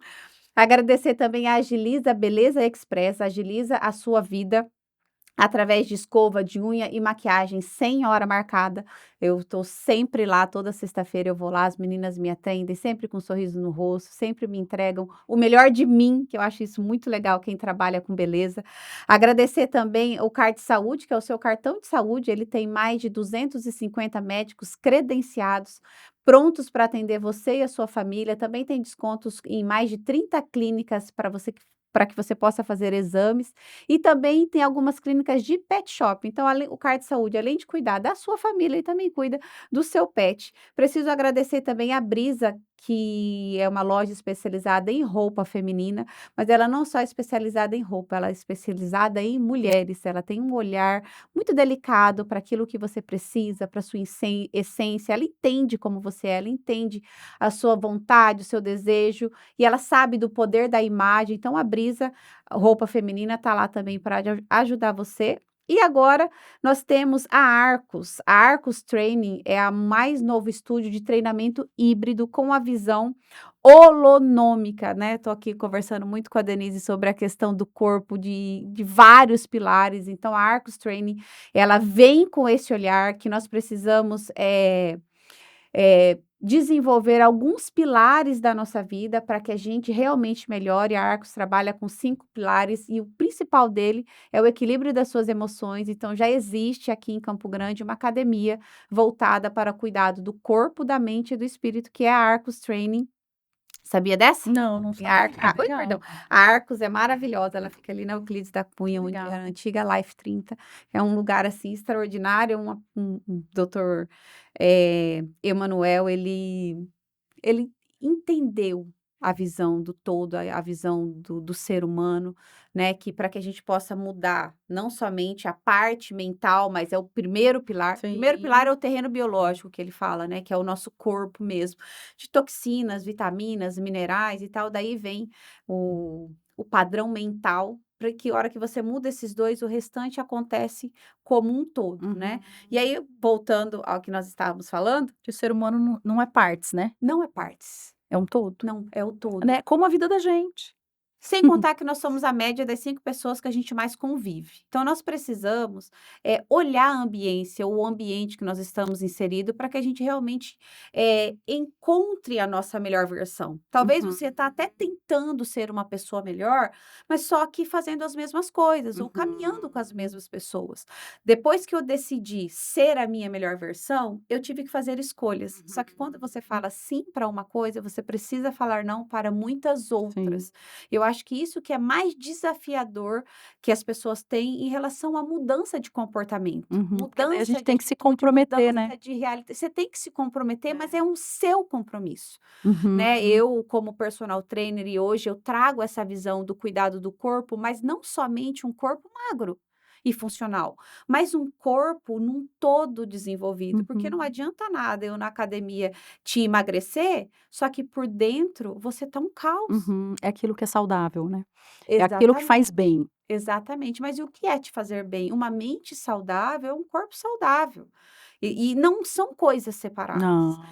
Agradecer também a Agiliza Beleza Express, agiliza a sua vida através de escova de unha e maquiagem sem hora marcada. Eu estou sempre lá, toda sexta-feira eu vou lá, as meninas me atendem, sempre com um sorriso no rosto, sempre me entregam o melhor de mim, que eu acho isso muito legal, quem trabalha com beleza. Agradecer também o Card Saúde, que é o seu cartão de saúde, ele tem mais de 250 médicos credenciados, prontos para atender você e a sua família. Também tem descontos em mais de 30 clínicas para que você possa fazer exames. E também tem algumas clínicas de pet shop. Então, o Card Saúde, além de cuidar da sua família, ele também cuida do seu pet. Preciso agradecer também a Brisa, que é uma loja especializada em roupa feminina, mas ela não só é especializada em roupa, ela é especializada em mulheres. Ela tem um olhar muito delicado para aquilo que você precisa, para sua essência. Ela entende como você é, ela entende a sua vontade, o seu desejo, e ela sabe do poder da imagem. Então, a Brisa roupa feminina tá lá também para ajudar você. E agora nós temos a Arcos. A Arcos Training é a mais novo estúdio de treinamento híbrido com a visão holonômica, né? Tô aqui conversando muito com a Denise sobre a questão do corpo, de vários pilares. Então, a Arcos Training, ela vem com esse olhar que nós precisamos desenvolver alguns pilares da nossa vida para que a gente realmente melhore. A Arcos trabalha com 5 pilares e o principal dele é o equilíbrio das suas emoções. Então, já existe aqui em Campo Grande uma academia voltada para cuidado do corpo, da mente e do espírito, que é a Arcos Training. Sabia dessa? Não, não E a sabia. Oi, Legal, perdão. A Arcos é maravilhosa, ela fica ali na Euclides da Cunha, onde é legal. a antiga Life 30. É um lugar, assim, extraordinário, doutor, Emanuel, ele entendeu a visão do todo, a visão do ser humano, né, que para que a gente possa mudar não somente a parte mental, mas é o primeiro pilar. O primeiro pilar é Sim. o terreno biológico que ele fala, né, que é o nosso corpo mesmo, de toxinas, vitaminas, minerais e tal. Daí vem o padrão mental, para que a hora que você muda esses 2, o restante acontece como um todo, né. Uhum. E aí, voltando ao que nós estávamos falando, Que o ser humano não é partes, né, não é partes. é um todo, Não, é o todo. né, como a vida da gente. Sem contar que nós somos a média das 5 pessoas que a gente mais convive. Então nós precisamos, olhar a ambiência, o ambiente que nós estamos inserido, para que a gente realmente, encontre a nossa melhor versão. Talvez Uhum, você está até tentando ser uma pessoa melhor, mas só que fazendo as mesmas coisas ou caminhando com uhum. as mesmas pessoas. Depois que eu decidi ser a minha melhor versão, eu tive que fazer escolhas. Só que quando você Uhum. fala sim para uma coisa, você precisa falar não para muitas Sim. outras. Eu acho que isso que é mais desafiador que as pessoas têm em relação à mudança de comportamento, Uhum. Porque daí a mudança gente de tem que se atitude, comprometer, né. mudança de realidade. Você tem que se comprometer, mas É. é um seu compromisso, né. Uhum. Eu, como personal trainer, e hoje eu trago essa visão do cuidado do corpo, mas não somente um corpo magro e funcional, mas um corpo num todo desenvolvido, porque não Uhum. adianta nada eu na academia te emagrecer, só que por dentro você tá um caos. Uhum. É aquilo que é saudável, né. É aquilo que faz Exatamente, bem. exatamente. Mas e o que é te fazer bem? Uma mente saudável é um corpo saudável. E não são coisas separadas.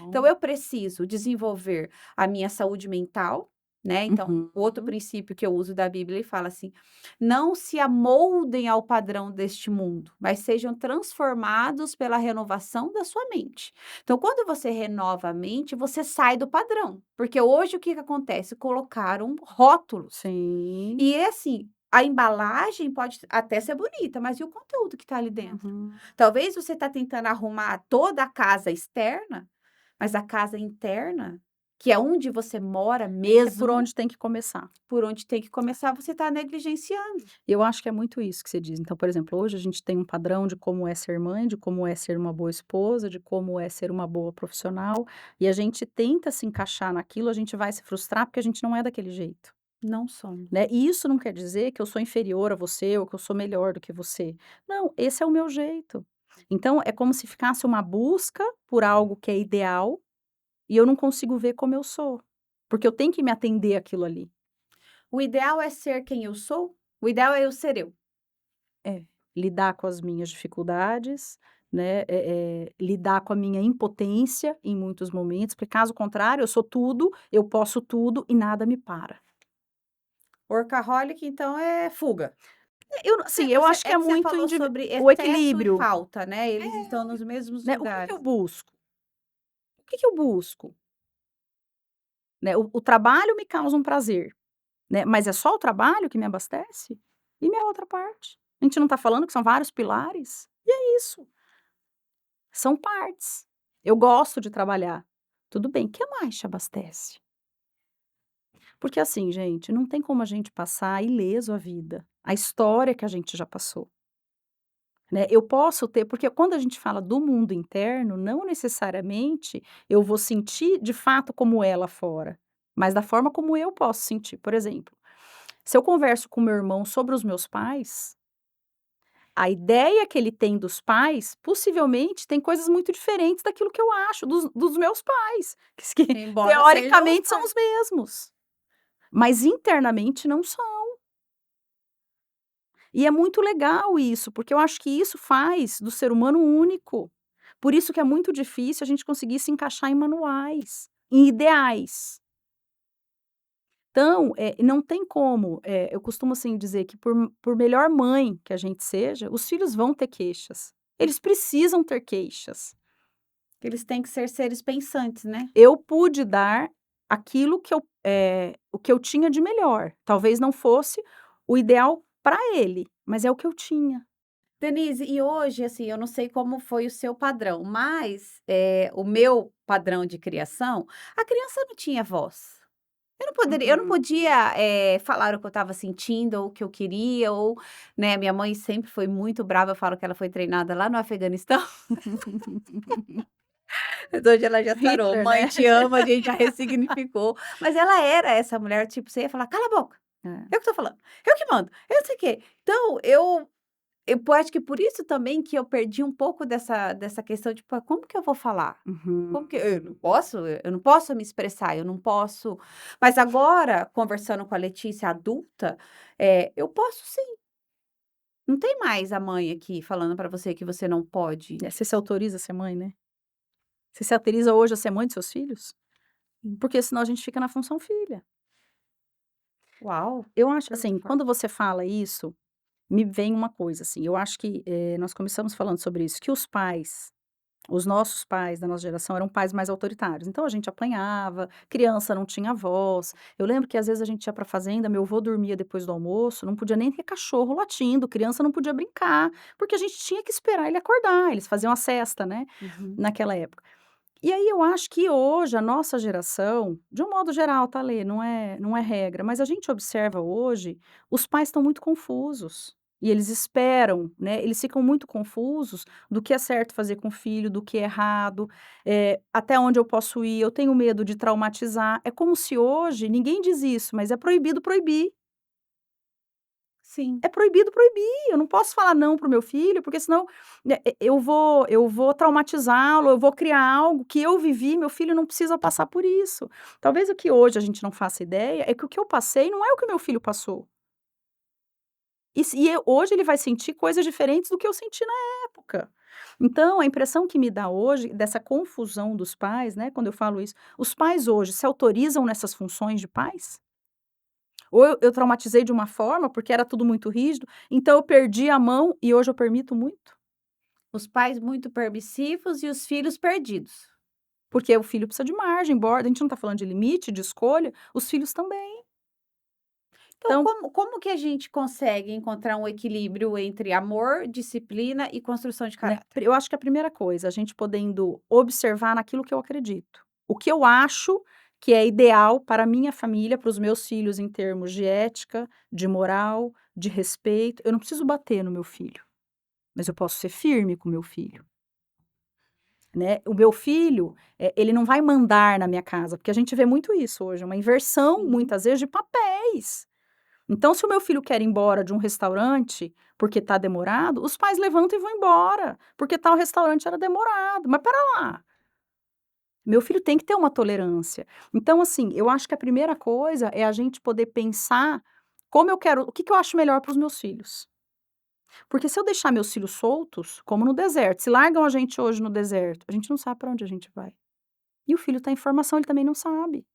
Então Não. eu preciso desenvolver a minha saúde mental, né, então o outro Uhum. princípio que eu uso da Bíblia, ele fala assim: "Não se amoldem ao padrão deste mundo, mas sejam transformados pela renovação da sua mente". Então quando você renova a mente, você sai do padrão, porque hoje o que que acontece? Colocaram rótulos. Sim. E é assim, a embalagem pode até ser bonita, mas e o conteúdo que está ali dentro? Uhum. Talvez você está tentando arrumar toda a casa externa, mas a casa interna que é onde você mora É por mesmo, onde tem que começar. por onde tem que começar, você está negligenciando. Eu acho que é muito isso que você diz. Então, por exemplo, hoje a gente tem um padrão de como é ser mãe, de como é ser uma boa esposa, de como é ser uma boa profissional, e a gente tenta se encaixar naquilo, a gente vai se frustrar porque a gente não é daquele jeito, Não somos. né. E isso não quer dizer que eu sou inferior a você ou que eu sou melhor do que você. Não, esse é o meu jeito. Então é como se ficasse uma busca por algo que é ideal e eu não consigo ver como eu sou, porque eu tenho que me atender àquilo ali. O ideal é ser quem eu sou? O ideal é eu ser eu. É, lidar com as minhas dificuldades, né, lidar com a minha impotência em muitos momentos, porque caso contrário eu sou tudo, eu posso tudo e nada me para. Workaholic, então, é fuga. Eu assim, eu Você acho que é é que você muito falou indivi sobre o excesso e equilíbrio, falta, né, eles estão nos mesmos né, o que que eu lugares. busco? O que que eu busco? Né, o trabalho me causa um prazer, né, mas é só o trabalho que me abastece? E minha outra parte? A gente não está falando que são vários pilares? E é isso, são partes. Eu gosto de trabalhar, tudo bem, que mais te abastece? Porque assim, gente, não tem como a gente passar ileso a vida, a história que a gente já passou, né. Eu posso ter porque quando a gente fala do mundo interno, não necessariamente eu vou sentir de fato como é lá fora, mas da forma como eu posso sentir. Por exemplo, se eu converso com meu irmão sobre os meus pais, a ideia que ele tem dos pais, possivelmente tem coisas muito diferentes daquilo que eu acho dos meus pais, que Embora sejam os teoricamente são pais. os mesmos, mas internamente não são. E é muito legal isso, porque eu acho que isso faz do ser humano único. Por isso que é muito difícil a gente conseguir se encaixar em manuais, em ideais. Então, não tem como, eu costumo, assim, dizer que por melhor mãe que a gente seja, os filhos vão ter queixas. Eles precisam ter queixas. Eles têm que ser seres pensantes, né. Eu pude dar aquilo que o que eu tinha de melhor. Talvez não fosse o ideal para ele, mas é o que eu tinha. Denise, e hoje, assim, eu não sei como foi o seu padrão, mas, o meu padrão de criação, a criança não tinha voz. Eu não Uhum. podia, falar o que eu estava sentindo ou o que eu queria ou, né, minha mãe sempre foi muito brava, eu falo que ela foi treinada lá no Afeganistão, mas hoje ela já sarou. Hitler, "Mãe, né? te amo", a gente já ressignificou, mas ela era essa mulher, tipo, você ia falar: "Cala a boca, É. eu que tô falando, eu que mando, eu não sei o quê". Então acho que por isso também que eu perdi um pouco dessa questão, tipo: "Ah, como que eu vou falar? Uhum. Como que eu não posso me expressar, eu não posso", mas agora, conversando com a Letícia adulta, eu posso sim. Não tem mais a mãe aqui falando pra você que você não pode. Você se autoriza a ser mãe, né? Você se autoriza hoje a ser mãe dos seus filhos? Porque senão a gente fica na função filha. Uau, Eu acho super assim, quando forte. você fala isso, me vem uma coisa, assim, eu acho que, nós começamos falando sobre isso, que os nossos pais da nossa geração eram pais mais autoritários, então a gente apanhava, criança não tinha voz. Eu lembro que às vezes a gente ia pra fazenda, meu avô dormia depois do almoço, não podia nem ter cachorro latindo, criança não podia brincar, porque a gente tinha que esperar ele acordar, eles faziam a sesta, né, Uhum. naquela época. E aí eu acho que hoje a nossa geração, de um modo geral, tá, Lê, não é regra, mas a gente observa hoje, os pais estão muito confusos. E eles esperam, né, eles ficam muito confusos do que é certo fazer com o filho, do que é errado, até onde eu posso ir, eu tenho medo de traumatizar. É como se hoje, ninguém diz isso, mas é proibido proibir. Sim. É proibido proibir, eu não posso falar não para o meu filho, porque senão, eu vou traumatizá-lo, eu vou criar algo que eu vivi, meu filho não precisa passar por isso. Talvez o que hoje a gente não faça ideia, é que o que eu passei não é o que o meu filho passou. Hoje ele vai sentir coisas diferentes do que eu senti na época. Então, a impressão que me dá hoje, dessa confusão dos pais, né, quando eu falo isso, os pais hoje se autorizam nessas funções de pais? Ou eu traumatizei de uma forma, porque era tudo muito rígido, então eu perdi a mão e hoje eu permito muito? Os pais muito permissivos e os filhos perdidos. Porque o filho precisa de margem, borda, a gente não está falando de limite, de escolha, os filhos também. Então, Então, como que a gente consegue encontrar um equilíbrio entre amor, disciplina e construção de né, caráter? eu acho que a primeira coisa, a gente podendo observar naquilo que eu acredito. O que eu acho que é ideal para a minha família, para os meus filhos em termos de ética, de moral, de respeito. Eu não preciso bater no meu filho, mas eu posso ser firme com o meu filho, né. O meu filho, ele não vai mandar na minha casa, porque a gente vê muito isso hoje, uma inversão, Sim. muitas vezes, de papéis. Então, se o meu filho quer ir embora de um restaurante, porque está demorado, os pais levantam e vão embora, porque tal restaurante era demorado. Mas espera lá, meu filho tem que ter uma tolerância. Então, assim, eu acho que a primeira coisa é a gente poder pensar como eu quero, o que que eu acho melhor para os meus filhos. Porque se eu deixar meus filhos soltos, como no deserto, se largam a gente hoje no deserto, a gente não sabe para onde a gente vai. E o filho está em formação, ele também não sabe.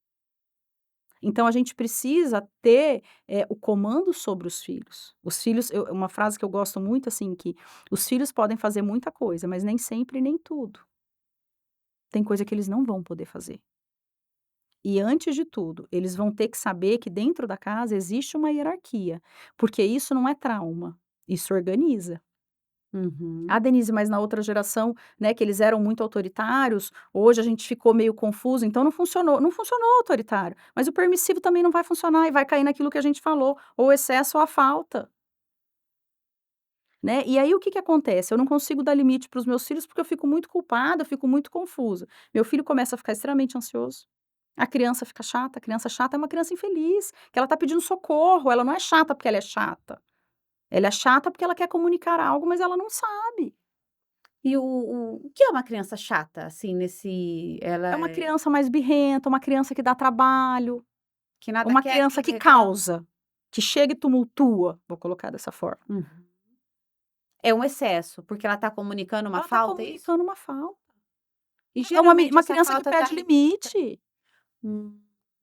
Então a gente precisa ter, o comando sobre os filhos. Os filhos, uma frase que eu gosto muito, assim, que os filhos podem fazer muita coisa, mas nem sempre nem tudo. Tem coisa que eles não vão poder fazer. E antes de tudo, eles vão ter que saber que dentro da casa existe uma hierarquia, porque isso não é trauma, isso organiza. Ah, Uhum. Denise, mas na outra geração, né, que eles eram muito autoritários, hoje a gente ficou meio confuso, então não funcionou. Não funcionou o autoritário, mas o permissivo também não vai funcionar e vai cair naquilo que a gente falou, ou o excesso ou a falta, né. E aí o que que acontece? Eu não consigo dar limite para os meus filhos, porque eu fico muito culpada, eu fico muito confusa. Meu filho começa a ficar extremamente ansioso, a criança fica chata, a criança chata é uma criança infeliz, que ela está pedindo socorro, ela não é chata porque ela é chata, ela é chata porque ela quer comunicar algo, mas ela não sabe. E o que é uma criança chata, assim, nesse ela É uma criança mais birrenta, uma criança que dá trabalho, que nada uma quer, criança tudo que reclama? causa, que chega e tumultua, vou colocar dessa forma. Uhum. É um excesso, porque ela está comunicando uma Ela está falta, é isso? comunicando uma falta. E É geralmente uma essa criança que falta está pede limite,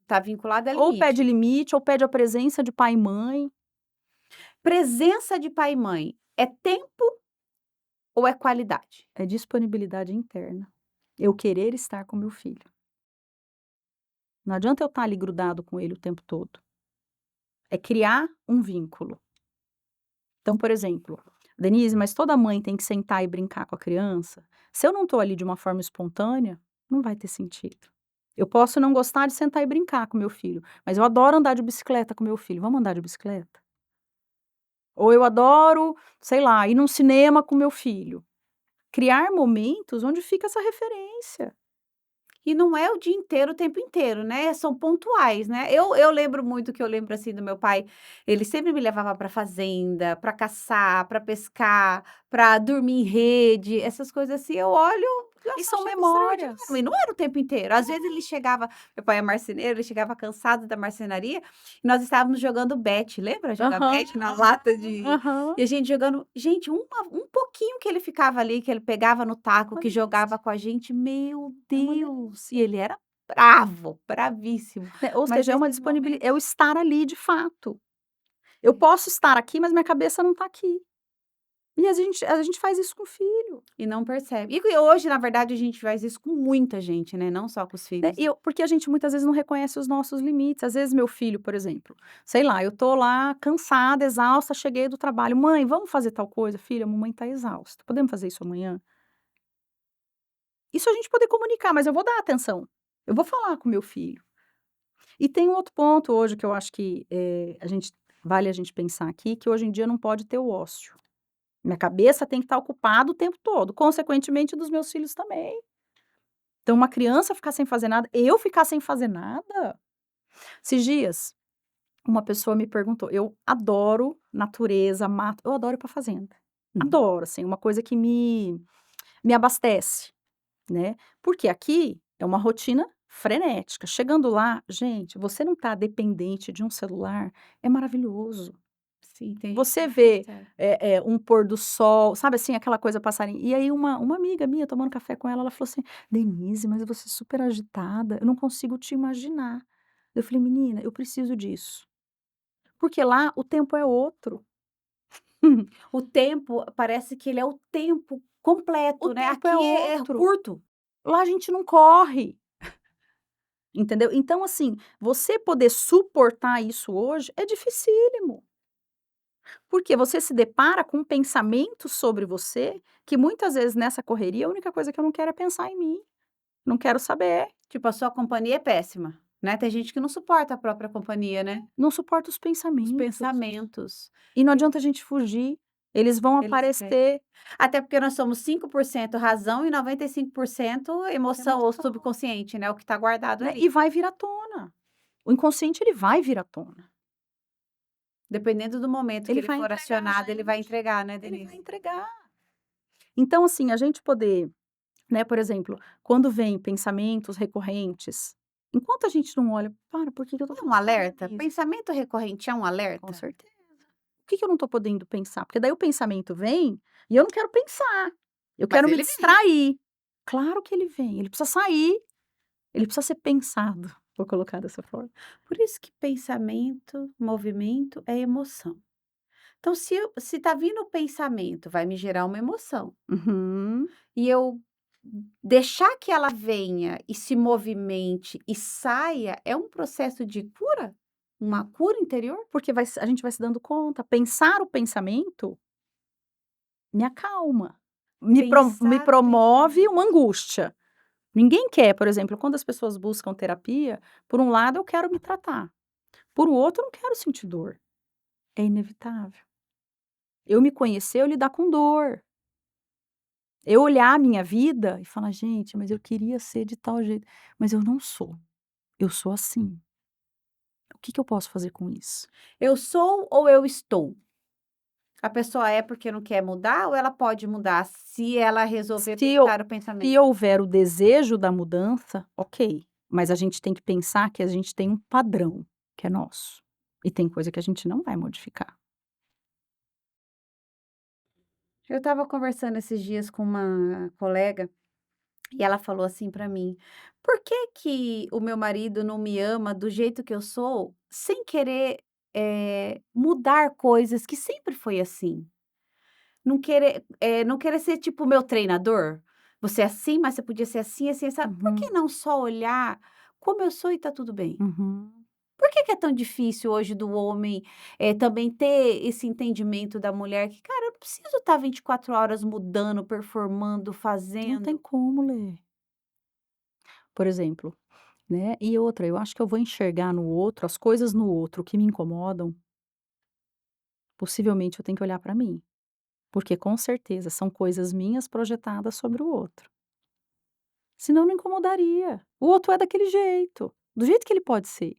tá vinculada a ou pede limite. limite, ou pede a presença de pai e mãe. Presença de pai e mãe, é tempo ou é qualidade? É disponibilidade interna. Eu querer estar com meu filho. Não adianta eu estar ali grudado com ele o tempo todo. É criar um vínculo. Então, por exemplo: "Denise, mas toda mãe tem que sentar e brincar com a criança?". Se eu não estou ali de uma forma espontânea, não vai ter sentido. Eu posso não gostar de sentar e brincar com meu filho, mas eu adoro andar de bicicleta com meu filho, vamos andar de bicicleta? Ou eu adoro, sei lá, ir num cinema com meu filho. Criar momentos onde fica essa referência. E não é o dia inteiro, o tempo inteiro, né, são pontuais, né. Eu lembro muito que eu lembro, assim, do meu pai, ele sempre me levava para fazenda, para caçar, para pescar, para dormir em rede, essas coisas assim, eu olho, E nossa, são achava extraordinário, memórias. e não era o tempo inteiro, às vezes ele chegava, meu pai é marceneiro, ele chegava cansado da marcenaria, e nós estávamos jogando bete, lembra jogar Aham, bete na lata de aham. e a gente jogando, gente, um pouquinho que ele ficava ali, que ele pegava no taco, Uma que jogava delícia, com a gente, meu é uma Deus! E delícia. ele era bravo, bravíssimo, Né, ou mas seja, é uma esses disponibilidade, é o momentos estar ali de fato. Eu posso estar aqui, mas minha cabeça não está aqui. E a gente faz isso com o filho, e não percebe. E que hoje, na verdade, a gente faz isso com muita gente, né, não só com os né, filhos, e né. eu porque a gente muitas vezes não reconhece os nossos limites. Às vezes meu filho, por exemplo, sei lá, eu tô lá cansada, exausta, cheguei do trabalho: "Mãe, vamos fazer tal coisa?". "Filha, a mamãe está exausta, podemos fazer isso amanhã?". Isso a gente poder comunicar, mas eu vou dar atenção, eu vou falar com meu filho. E tem um outro ponto hoje que eu acho que, a gente pensar aqui, que hoje em dia não pode ter o ócio. Minha cabeça tem que estar ocupada o tempo todo, consequentemente dos meus filhos também. Então uma criança ficar sem fazer nada, eu ficar sem fazer nada? Esses dias, uma pessoa me perguntou, eu adoro natureza, mato, eu adoro ir pra fazenda. Uhum. Adoro, assim, uma coisa que me abastece, né. Porque aqui é uma rotina frenética. Chegando lá, gente, você não tá dependente de um celular, é maravilhoso. Sim, tem gente que Você não vê, consegue. um pôr do sol, sabe, assim, aquela coisa passarinho, e aí uma amiga minha tomando café com ela falou assim: "Denise, mas você é super agitada, eu não consigo te imaginar". Eu falei: "Menina, eu preciso disso". Porque lá o tempo é outro. O tempo, parece que ele é o tempo O completo, né, tempo é aqui é outro. curto. Lá a gente não corre, entendeu? Então, assim, você poder suportar isso hoje é dificílimo, porque você se depara com pensamentos sobre você, que muitas vezes nessa correria a única coisa que eu não quero é pensar em mim, não quero saber. Tipo, a sua companhia é péssima. né. Tem gente que não suporta a própria companhia, né. Não suporta os Os pensamentos. pensamentos, E não adianta a gente fugir, eles vão eles vêm. aparecer. Até porque nós somos 5% razão e 95% emoção ou Emoção, subconsciente, né, o que está guardado né, ali. e vai vir à tona. O inconsciente ele vai vir à tona. Dependendo do momento que Ele ele vai for entregar a acionado, ele vai gente, entregar, né, ele vai Denise? entregar. Então, assim, a gente poder, né, por exemplo, quando vem pensamentos recorrentes, enquanto a gente não olha: "Para, por que que eu tô É um pensando alerta? nisso?". Pensamento recorrente é um Com alerta? certeza. "Por que que eu não tô podendo pensar?". Porque daí o pensamento vem e eu não quero pensar, eu Mas quero me ele vem. distrair. Claro que ele vem, ele precisa sair, ele precisa ser pensado, vou colocar dessa forma. Por isso que pensamento, movimento é emoção. Então se tá vindo o pensamento, vai me gerar uma emoção, Uhum. e eu deixar que ela venha e se movimente e saia, é um processo de cura? Uma cura interior? Porque a gente vai se dando conta, pensar o pensamento me acalma, me Pensar o promove pensamento. uma angústia. Ninguém quer, por exemplo, quando as pessoas buscam terapia, por um lado eu quero me tratar, por outro eu não quero sentir dor, é inevitável. Eu me conhecer, eu lidar com dor, eu olhar a minha vida e falar: "Gente, mas eu queria ser de tal jeito, mas eu sou assim, o que que eu posso fazer com isso?". Eu sou ou eu estou? A pessoa é porque não quer mudar ou ela pode mudar se ela resolver Se eu pensar o se pensamento? houver o desejo da mudança, ok, mas a gente tem que pensar que a gente tem um padrão, que é nosso, e tem coisa que a gente não vai modificar. Eu estava conversando esses dias com uma colega e ela falou assim para mim: "Por que que o meu marido não me ama do jeito que eu sou, sem querer, mudar coisas que sempre foi assim? Não querer ser tipo o meu treinador? Você é assim, mas você podia ser assim, assim, sabe? Por que Uhum, não só olhar como eu sou e tá tudo bem? uhum. Por que que é tão difícil hoje do homem, também ter esse entendimento da mulher que: 'Cara, eu não preciso estar 24 horas mudando, performando, Não tem fazendo'". como ler, por exemplo, né. E outra, eu acho que eu vou enxergar no outro, as coisas no outro que me incomodam, possivelmente eu tenho que olhar para mim, porque com certeza são coisas minhas projetadas sobre o outro, senão não incomodaria. O outro é daquele jeito, do jeito que ele pode ser.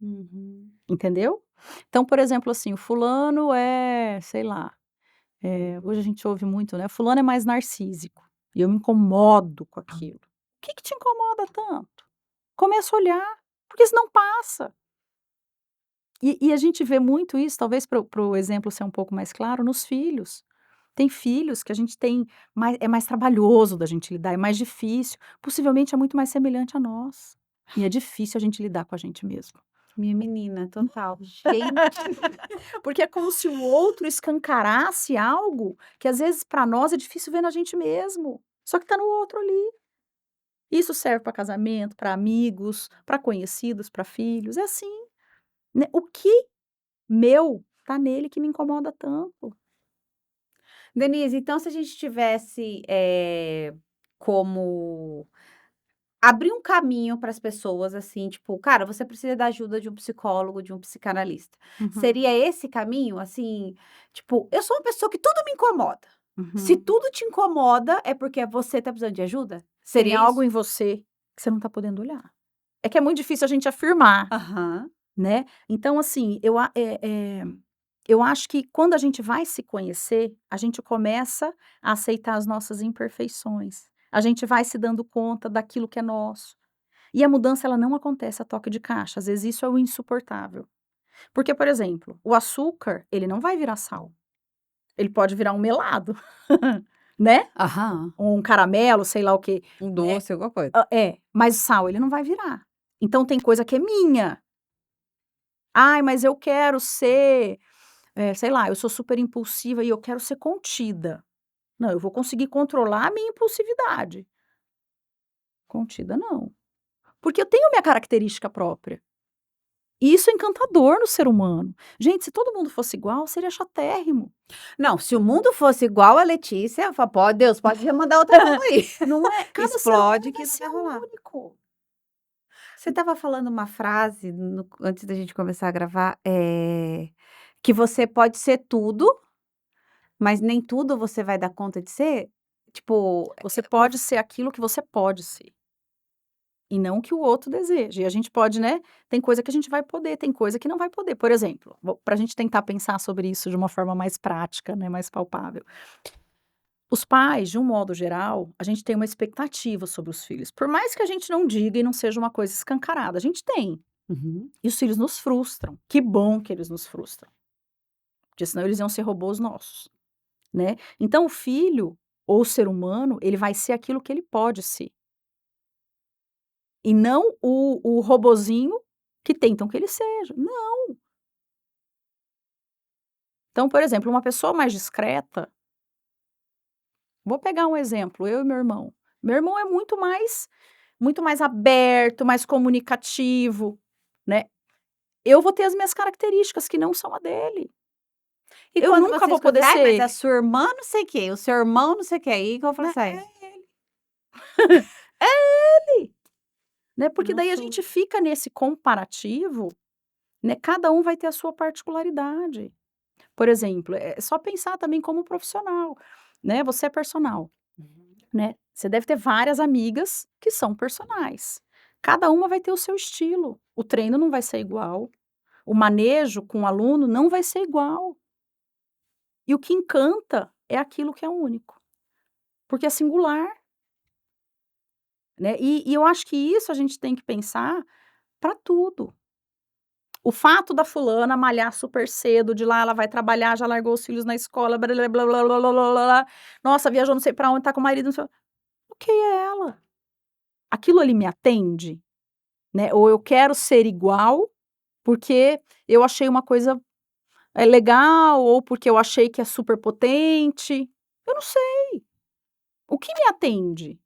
Uhum. Entendeu? Então, por exemplo, assim, o fulano é, sei lá, hoje a gente ouve muito, né, fulano é mais narcísico, e eu me incomodo com aquilo. O que que te incomoda tanto? Começa a olhar, porque senão passa. E a gente vê muito isso, talvez para o exemplo ser um pouco mais claro, nos filhos. Tem filhos que a gente tem é mais trabalhoso da gente lidar, é mais difícil, possivelmente é muito mais semelhante a nós, e é difícil a gente lidar com a gente mesmo. Minha menina, total. Gente, Porque é como se o outro escancarasse algo que às vezes para nós é difícil ver na gente mesmo, só que tá no outro ali. Isso serve para casamento, para amigos, para conhecidos, para filhos, é assim, né. O que meu tá nele que me incomoda tanto? Denise, então se a gente tivesse, como abrir um caminho para as pessoas, assim, tipo: "Cara, você precisa da ajuda de um psicólogo, de um psicanalista". Uhum, Seria esse caminho? Assim, tipo: "Eu sou uma pessoa que tudo me incomoda". Se uhum. tudo te incomoda, é porque você tá precisando de ajuda? Tem Seria algo isso? em você que você não tá podendo olhar. É que é muito difícil a gente afirmar, Aham. né. Então assim, eu acho que quando a gente vai se conhecer, a gente começa a aceitar as nossas imperfeições. A gente vai se dando conta daquilo que é nosso. E a mudança ela não acontece a toque de caixa, às vezes isso é o insuportável. Porque, por exemplo, o açúcar, ele não vai virar sal, ele pode virar um melado, né, Aham. ou um caramelo, sei lá o quê. Um doce, alguma coisa. Mas sal ele não vai virar. Então tem coisa que é minha. "Ai, mas eu quero ser, sei lá, eu sou super impulsiva e eu quero ser contida". Não, eu vou conseguir controlar a minha impulsividade. Contida não. Porque eu tenho minha característica própria. E isso é encantador no ser humano. Gente, se todo mundo fosse igual, seria chatérrimo. Não, se o mundo fosse igual a Letícia, eu falo: "Pode Deus, pode já mandar outra bomba aí". Não é? Cada ser Explode humano que vai não ser vai rolar. único. Você estava falando uma frase antes da gente começar a gravar, que você pode ser tudo, mas nem tudo você vai dar conta de ser? Tipo, Você pode ser aquilo que você pode ser, e não o que o outro deseja. E a gente pode, né, tem coisa que a gente vai poder, tem coisa que não vai poder. Por exemplo, para a gente tentar pensar sobre isso de uma forma mais prática, né, mais palpável. Os pais, de um modo geral, a gente tem uma expectativa sobre os filhos, por mais que a gente não diga e não seja uma coisa escancarada, a gente tem. uhum. E os filhos nos frustram. Que bom que eles nos frustram, porque senão eles iam ser robôs nossos, né. Então o filho, ou o ser humano, ele vai ser aquilo que ele pode ser, e não o robozinho que tentam que ele seja, não. Então, por exemplo, uma pessoa mais discreta, vou pegar um exemplo, eu e meu irmão. Meu irmão é muito mais aberto, mais comunicativo, né. Eu vou ter as minhas características que não são a dele. E Eu quando nunca vocês vou ficam assim: poder "Ai, mas ser, a sua irmã não sei o quê, o seu irmão não sei o quê", aí que eu falo né, assim: "Ai, é ele. É ele, né, porque não daí a sou". gente fica nesse comparativo, né, cada um vai ter a sua particularidade. Por exemplo, é só pensar também como profissional, né, você é personal, Uhum. né, você deve ter várias amigas que são personais. Cada uma vai ter o seu estilo, o treino não vai ser igual, o manejo com o aluno não vai ser igual. E o que encanta é aquilo que é único, porque é singular, né. E eu acho que isso a gente tem que pensar para tudo. O fato da fulana malhar super cedo, de lá ela vai trabalhar, já largou os filhos na escola, blá blá blá blá blá blá blá blá, nossa, viajou não sei pra onde, tá com o marido, não sei ok, é ela. Aquilo ali me atende, né, ou eu quero ser igual, porque eu achei uma coisa, legal, ou porque eu achei que é super potente, eu não sei, o que me atende?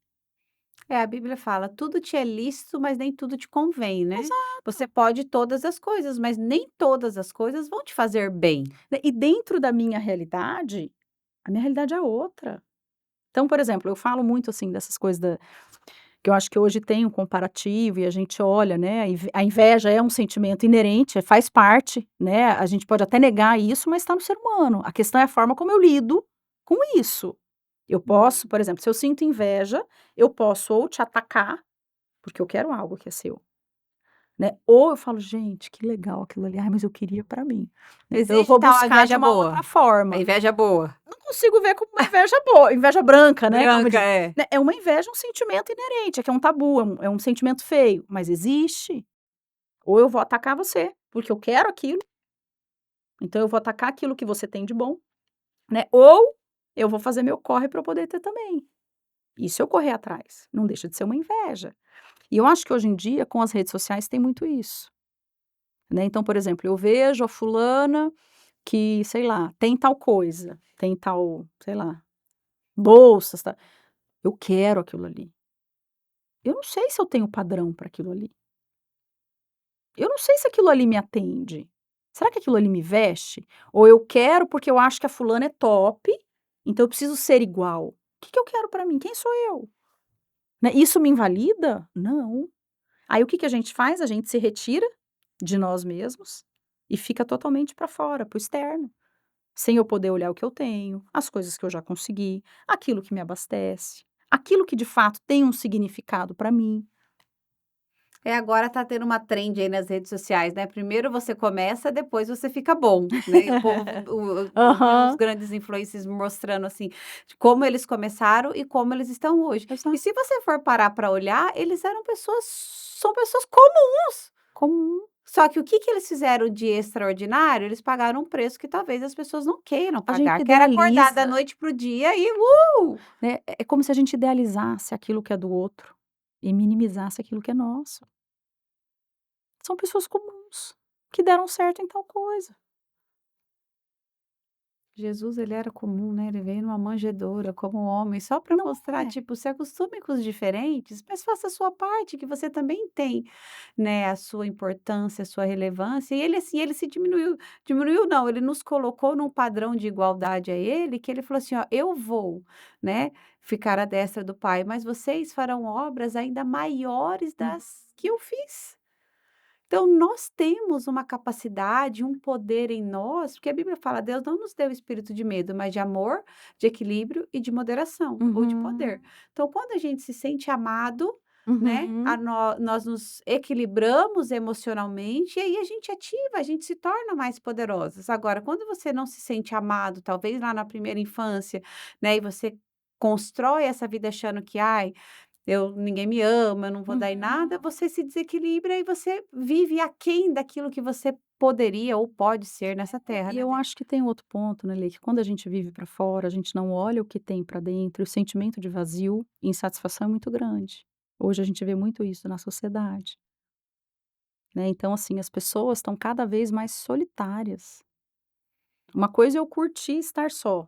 É, a Bíblia fala: "Tudo te é lícito, mas nem tudo te convém", né. Você Exato. pode todas as coisas, mas nem todas as coisas vão te fazer bem. Né, e dentro da minha realidade, a minha realidade é outra. Então, por exemplo, eu falo muito, assim, dessas coisas da que eu acho que hoje tem um comparativo e a gente olha, né, a inveja é um sentimento inerente, faz parte, né, a gente pode até negar isso, mas está no ser humano. A questão é a forma como eu lido com isso. Eu posso, por exemplo, se eu sinto inveja, eu posso ou te atacar, porque eu quero algo que é seu. Né, ou eu falo: "Gente, que legal aquilo ali. Ai, mas eu queria pra mim", né, então eu Existe vou então a buscar de inveja uma boa, outra a forma. inveja boa, Não consigo ver como uma inveja boa, inveja branca, né, como branca, diz, é. né, é uma inveja, um sentimento inerente, é que é um tabu, é um sentimento feio, mas existe. Ou eu vou atacar você, porque eu quero aquilo, então eu vou atacar aquilo que você tem de bom, né, ou eu vou fazer meu corre pra eu poder ter também. E se eu correr atrás, não deixa de ser uma inveja. E eu acho que hoje em dia, com as redes sociais, tem muito isso, né, então, por exemplo, eu vejo a fulana que, sei lá, tem tal coisa, tem tal, sei lá, bolsas, ta eu quero aquilo ali. Eu não sei se eu tenho padrão para aquilo ali. Eu não sei se aquilo ali me atende. Será que aquilo ali me veste? Ou eu quero porque eu acho que a fulana é top, então eu preciso ser igual. O que que eu quero para mim? Quem sou eu? Né, isso me invalida? Não. Aí o que que a gente faz? A gente se retira de nós mesmos e fica totalmente para fora, para o externo. Sem eu poder olhar o que eu tenho, as coisas que eu já consegui, aquilo que me abastece, aquilo que de fato tem um significado para mim. É, agora tá tendo uma trend aí nas redes sociais, né, primeiro você começa, depois você fica bom, né, e o povo eu vi os Aham, grandes influencers mostrando, assim, de como eles começaram e como eles estão hoje. E exato. se você for parar para olhar, eles eram pessoas são pessoas comuns, Comum. só que o que que eles fizeram de extraordinário? Eles pagaram um preço que talvez as pessoas não queiram A gente pagar, que era acordar da idealiza, noite para o dia e né, é como se a gente idealizasse aquilo que é do outro e minimizasse aquilo que é nosso. São pessoas comuns, que deram certo em tal coisa. Jesus, ele era comum, né, ele veio numa manjedoura como homem, só para Não mostrar, é. tipo, se acostume com os diferentes, mas faça a sua parte, que você também tem, né, a sua importância, a sua relevância, e ele, assim, ele se diminuiu não, ele nos colocou num padrão de igualdade a ele, que ele falou assim: "Ó, eu vou, né, ficar à destra do Pai, mas vocês farão obras ainda maiores Hum. das que eu fiz". Então, nós temos uma capacidade, um poder em nós, porque a Bíblia fala: Deus não nos deu espírito de medo, mas de amor, de equilíbrio e de moderação, ou de Uhum, poder. Então, quando a gente se sente amado, né, uhum. nós nos equilibramos emocionalmente e aí a gente ativa, a gente se torna mais poderosas. Agora, quando você não se sente amado, talvez lá na primeira infância, né, e você constrói essa vida achando que, ai, ninguém me ama, eu não vou dar em nada, Uhum. você se desequilibra e você vive aquém daquilo que você poderia ou pode ser nessa terra, E né, eu Dani? acho que tem outro ponto, né, Lê, que quando a gente vive para fora, a gente não olha o que tem para dentro, e o sentimento de vazio e insatisfação é muito grande. Hoje a gente vê muito isso na sociedade, né, então assim, as pessoas estão cada vez mais solitárias. Uma coisa é eu curtir estar só,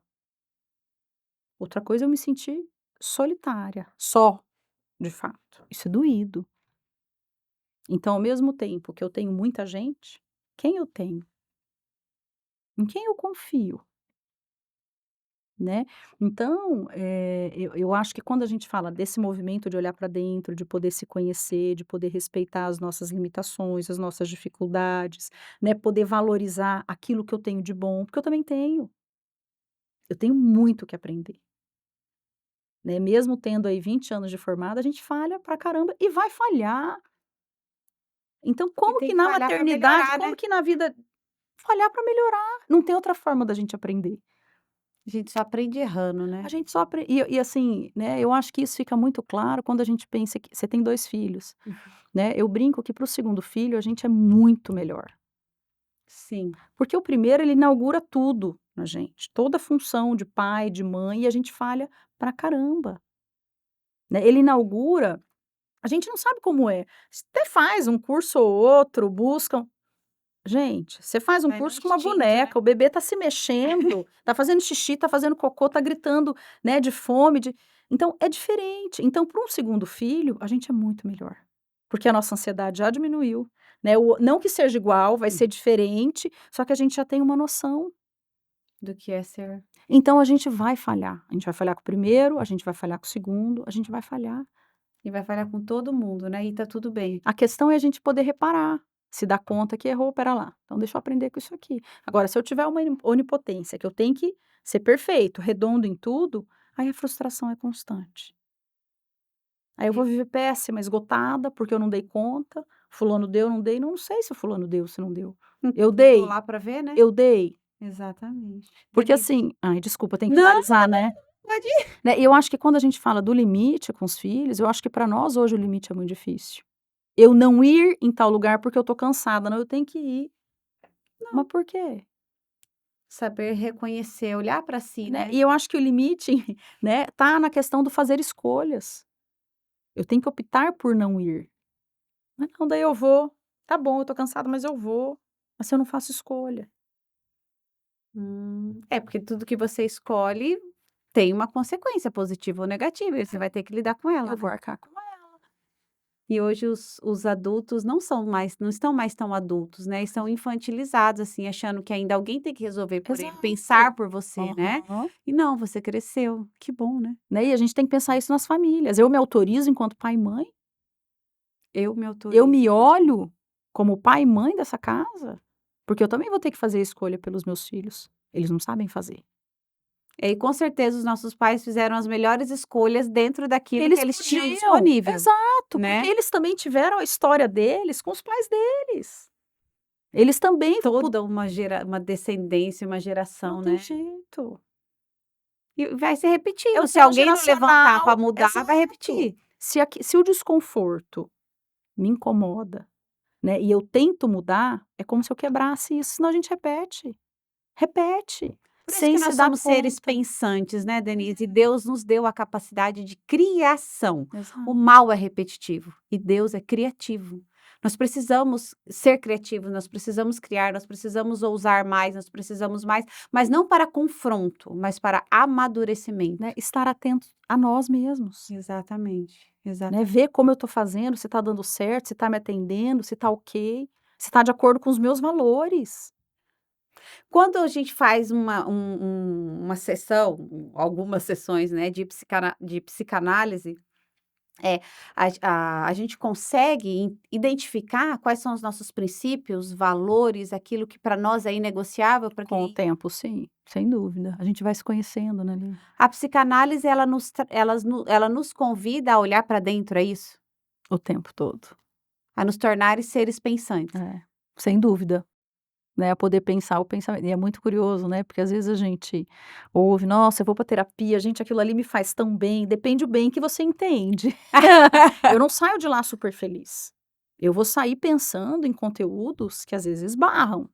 outra coisa é eu me sentir solitária, só, de fato. Isso é doído. Então, ao mesmo tempo que eu tenho muita gente, quem eu tenho? Em quem eu confio? Né. Então, eu acho que quando a gente fala desse movimento de olhar para dentro, de poder se conhecer, de poder respeitar as nossas limitações, as nossas dificuldades, né, poder valorizar aquilo que eu tenho de bom, porque eu também tenho, eu tenho muito que aprender, né, mesmo tendo aí 20 anos de formada, a gente falha pra caramba e vai falhar. Então E como tem que que na falhar para maternidade, melhorar, né? como que na vida falhar para melhorar, não tem outra forma da gente aprender. A gente só aprende errando, A né? gente só e assim, né, eu acho que isso fica muito claro quando a gente pensa que você tem 2 filhos, Uhum. né, eu brinco que para o segundo filho a gente é muito melhor, Sim, porque o primeiro ele inaugura tudo na gente, toda a função de pai, de mãe, e a gente falha pra caramba, né, ele inaugura, a gente não sabe como é, você até faz um curso ou outro, busca. Gente, você faz um vai no curso com uma instinto, né? boneca, o bebê tá se mexendo, tá fazendo xixi, tá fazendo cocô, tá gritando, né, de fome, de então é diferente. Então para um segundo filho, a gente é muito melhor, porque a nossa ansiedade já diminuiu, né, o não que seja igual, vai ser diferente, só que a gente já tem uma noção. Do que é ser. Então a gente vai falhar com o primeiro, a gente vai falhar com o segundo, a gente vai falhar. E vai falhar com todo mundo, né? E tá tudo bem. A questão é a gente poder reparar, se dar conta que errou, espera lá, então deixa eu aprender com isso aqui. Agora se eu tiver uma onipotência que eu tenho que ser perfeito, redondo em tudo, aí a frustração é constante. Aí eu vou E viver péssima, esgotada, porque eu não dei conta, fulano deu, não dei, não sei se o fulano deu, se não deu. Eu não tô dei? lá para ver, né? Eu dei? Exatamente. Porque Denise, assim ai desculpa, tem que não, finalizar, né. pode ir. Né, e eu acho que quando a gente fala do limite com os filhos, eu acho que para nós hoje o limite é muito difícil. Eu não ir em tal lugar porque eu tô cansada, não, eu tenho que ir. Mas Não, por quê? saber reconhecer, olhar para si, Né, né? e eu acho que o limite, né, tá na questão do fazer escolhas. Eu tenho que optar por não ir. "Ah, não, daí eu vou. Tá bom, eu tô cansada, mas eu vou". Mas se eu não faço escolha, É, porque tudo que você escolhe tem uma consequência positiva ou negativa, e você vai ter que lidar com ela, eu vou né. arcar com ela. E hoje os adultos não estão mais tão adultos, né, estão infantilizados, assim, achando que ainda alguém tem que resolver por ele, Exato. pensar por você, né. Aham. E não, você cresceu, que bom, né. Né, e a gente tem que pensar isso nas famílias. Eu me autorizo enquanto pai e mãe? Eu me Eu autorizo me enquanto mãe. olho como pai e mãe dessa casa? Porque eu também vou ter que fazer a escolha pelos meus filhos. Eles não sabem fazer. E com certeza os nossos pais fizeram as melhores escolhas dentro daquilo que Eles eles tinham podiam, disponível, exato, porque né. eles também tiveram a história deles com os pais deles. Eles também Toda uma descendência, uma não geração, tem né. jeito. E vai se É o repetindo, se alguém não levantar para transgeracional, mudar, vai exato. repetir. Se o desconforto me incomoda, né, e eu tento mudar, é como se eu quebrasse isso, senão a gente repete, repete, Por isso sem que se nós dar somos seres conta. pensantes, né, Denise, e Deus nos deu a capacidade de criação. O Exato. mal é repetitivo e Deus é criativo. Nós precisamos ser criativos, nós precisamos criar, nós precisamos ousar mais, nós precisamos mais, mas não para confronto, mas para amadurecimento. né, estar atento a nós mesmos, Exatamente, né, exatamente. ver como eu estou fazendo, se está dando certo, se está me atendendo, se está ok, se está de acordo com os meus valores. Quando a gente faz uma sessão, algumas sessões, né, de psicanálise, é, a gente consegue identificar quais são os nossos princípios, valores, aquilo que para nós é inegociável, para Com o que tempo, sim, sem dúvida. A gente vai se conhecendo, né, ali. a psicanálise ela nos convida a olhar para dentro, é isso? O tempo todo. A nos tornar seres pensantes. É, sem dúvida, né, a poder pensar o pensamento e é muito curioso, né, porque às vezes a gente ouve: "Nossa, eu vou para terapia, gente, aquilo ali me faz tão bem", depende o bem que você entende. Eu não saio de lá super feliz. Eu vou sair pensando em conteúdos que às vezes barram.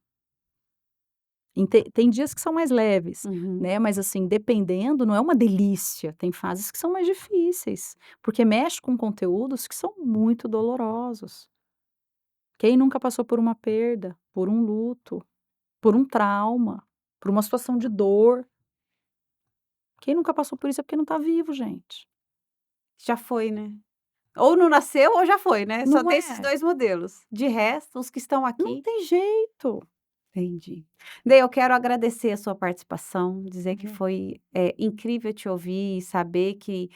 Tem dias que são mais leves, Uhum. né, mas assim, dependendo, não é uma delícia, tem fases que são mais difíceis, porque mexe com conteúdos que são muito dolorosos. Quem nunca passou por uma perda, por um luto, por um trauma, por uma situação de dor? Quem nunca passou por isso é porque não tá vivo, gente. Já foi, né. Ou não nasceu ou já foi, né, só Não tem esses é, 2 modelos. De resto, os que estão não aqui. tem jeito. Entendi. Daí eu quero agradecer a sua participação, dizer que É. foi, incrível te ouvir e saber que,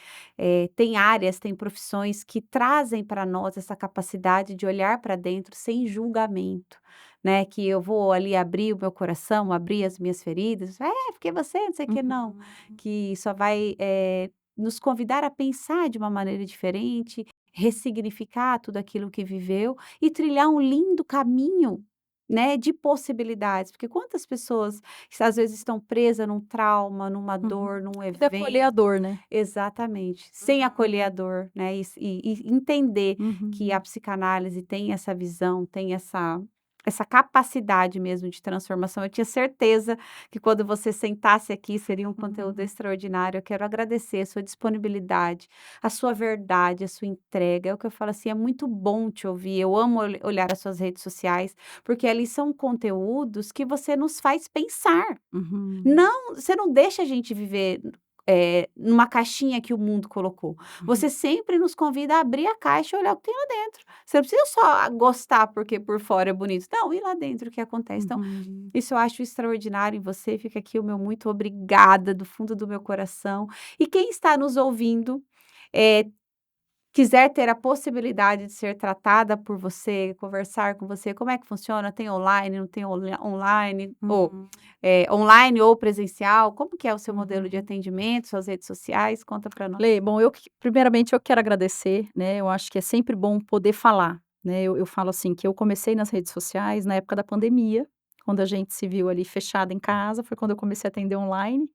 tem áreas, tem profissões que trazem para nós essa capacidade de olhar para dentro sem julgamento, né, que eu vou ali abrir o meu coração, abrir as minhas feridas, "É, porque você não sei o que não", Uhum. que só vai, nos convidar a pensar de uma maneira diferente, ressignificar tudo aquilo que viveu e trilhar um lindo caminho, né, de possibilidades, porque quantas pessoas às vezes estão presas num trauma, numa Uhum. dor, num Poder acolher a evento, dor, né. exatamente, sem acolher a dor, né, e entender que a Uhum. psicanálise tem essa visão, tem essa capacidade mesmo de transformação. Eu tinha certeza que quando você sentasse aqui seria um conteúdo Uhum. extraordinário. Eu quero agradecer a sua disponibilidade, a sua verdade, a sua entrega. É o que eu falo assim, é muito bom te ouvir. Eu amo olhar as suas redes sociais, porque ali são conteúdos que você nos faz pensar. Uhum. Não, você não deixa a gente viver, numa caixinha que o mundo colocou. Uhum. Você sempre nos convida a abrir a caixa e olhar o que tem lá dentro. Você não precisa só gostar porque por fora é bonito. Não, e lá dentro o que acontece. Então, Uhum. isso eu acho extraordinário em você. Fica aqui o meu muito obrigada do fundo do meu coração. E quem está nos ouvindo, eh, quiser ter a possibilidade de ser tratada por você, conversar com você, como é que funciona? Tem online, não tem online? Ou, Uhum. online ou presencial? Como que é o seu modelo de Uhum. atendimento, suas redes sociais? Conta para nós. Lê, bom, eu que primeiramente eu quero agradecer, né, eu acho que é sempre bom poder falar, né, eu falo assim, que eu comecei nas redes sociais na época da pandemia, quando a gente se viu ali fechada em casa, foi quando eu comecei a atender online,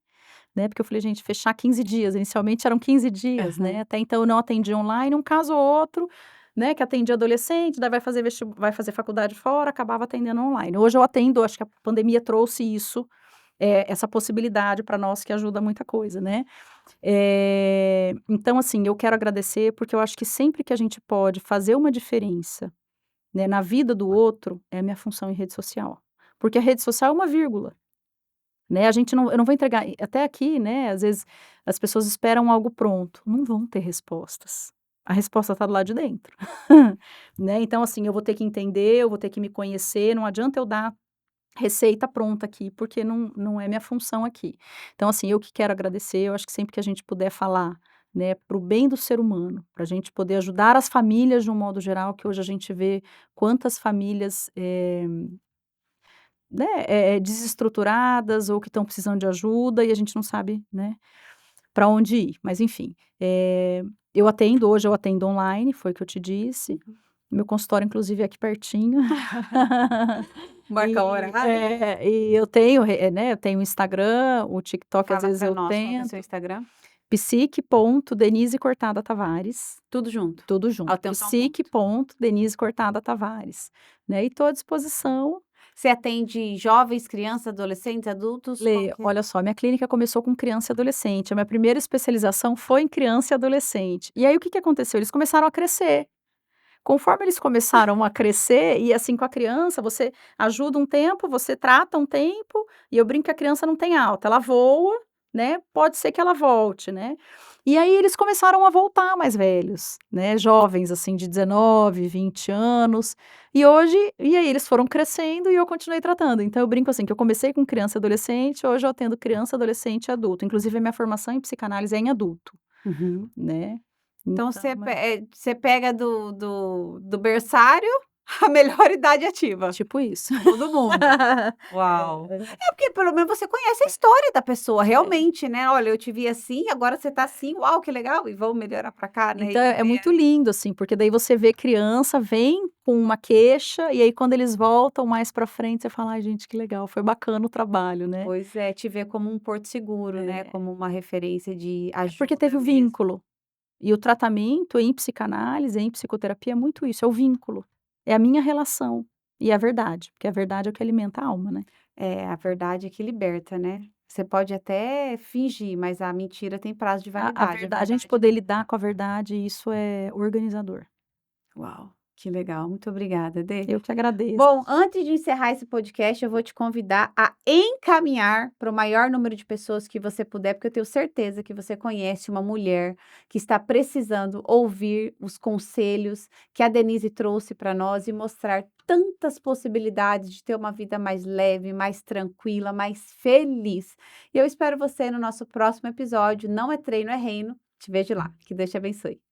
né, porque eu falei: "Gente, fechar 15 dias", inicialmente eram 15 dias, né, Aham. até então eu não atendia online, um caso ou outro, né, que atendia adolescente, daí vai fazer faculdade fora, acabava atendendo online. Hoje eu atendo, acho que a pandemia trouxe isso, essa possibilidade para nós que ajuda muita coisa, né. Então assim, eu quero agradecer, porque eu acho que sempre que a gente pode fazer uma diferença, né, na vida do outro, é a minha função em rede social. Porque a rede social é uma vírgula, né, a gente não eu não vou entregar até aqui, né, às vezes as pessoas esperam algo pronto, não vão ter respostas. A resposta está do lado de dentro, né, então assim, eu vou ter que entender, eu vou ter que me conhecer, não adianta eu dar receita pronta aqui, porque não é minha função aqui. Então, assim, eu que quero agradecer, eu acho que sempre que a gente puder falar, né, para o bem do ser humano, para a gente poder ajudar as famílias de um modo geral, que hoje a gente vê quantas famílias, né, desestruturadas ou que estão precisando de ajuda e a gente não sabe, né, para onde ir. Mas enfim, hoje eu atendo online, foi o que eu te disse. Uhum. Meu consultório inclusive é aqui pertinho. Marcar um horário? E eu tenho né, eu tenho o Instagram, o TikTok às Fala vezes para eu nós qual que é o seu tento, Instagram. psique.denise Cortada Tavares, Tudo junto. tudo junto, Tem só um ponto. psique.denise Cortada Tavares, né, e estou à disposição. Você atende jovens, crianças, adolescentes, adultos? Como Lê, que é? olha só, minha clínica começou com criança e adolescente, a minha primeira especialização foi em criança e adolescente. E aí o que que aconteceu? Eles começaram a crescer. Conforme eles começaram a crescer e, assim, com a criança, você ajuda um tempo, você trata um tempo, e eu brinco que a criança não tem alta, ela voa, né, pode ser que ela volte, né. E aí eles começaram a voltar mais velhos, né, jovens, assim, de 19, 20 anos, e aí eles foram crescendo e eu continuei tratando. Então eu brinco assim, que eu comecei com criança e adolescente, hoje eu atendo criança, adolescente e adulto, inclusive a minha formação em psicanálise é em adulto, Uhum. né. Então Então é você pega do berçário a melhor idade ativa, tipo isso. todo mundo. Uau! É porque pelo menos você conhece a história da pessoa É. realmente, né, "Olha, eu te vi assim, agora você tá assim, uau, que legal, e vamos melhorar pra cá", né, Então e é ver muito lindo, assim, porque daí você vê criança, vem com uma queixa, e aí quando eles voltam mais pra frente, você fala: "Ai gente, que legal, foi bacana o trabalho", né. pois é, te ver como um porto seguro, né, É. como uma referência de É porque teve ajuda o mesmo. vínculo. E o tratamento em psicanálise, em psicoterapia é muito isso, é o vínculo, é a minha relação e a verdade, porque a verdade é o que alimenta a alma, né. É, a verdade é que liberta, né. Você pode até fingir, mas a mentira tem prazo de A validade, a verdade, a gente verdade poder lidar com a verdade, isso é organizador. uau, que legal, muito obrigada, Dê. Eu que agradeço. Bom, antes de encerrar esse podcast, eu vou te convidar a encaminhar para o maior número de pessoas que você puder, porque eu tenho certeza que você conhece uma mulher que está precisando ouvir os conselhos que a Denise trouxe para nós e mostrar tantas possibilidades de ter uma vida mais leve, mais tranquila, mais feliz. E eu espero você no nosso próximo episódio. Não é treino, é reino. Te vejo lá. Que Deus te abençoe.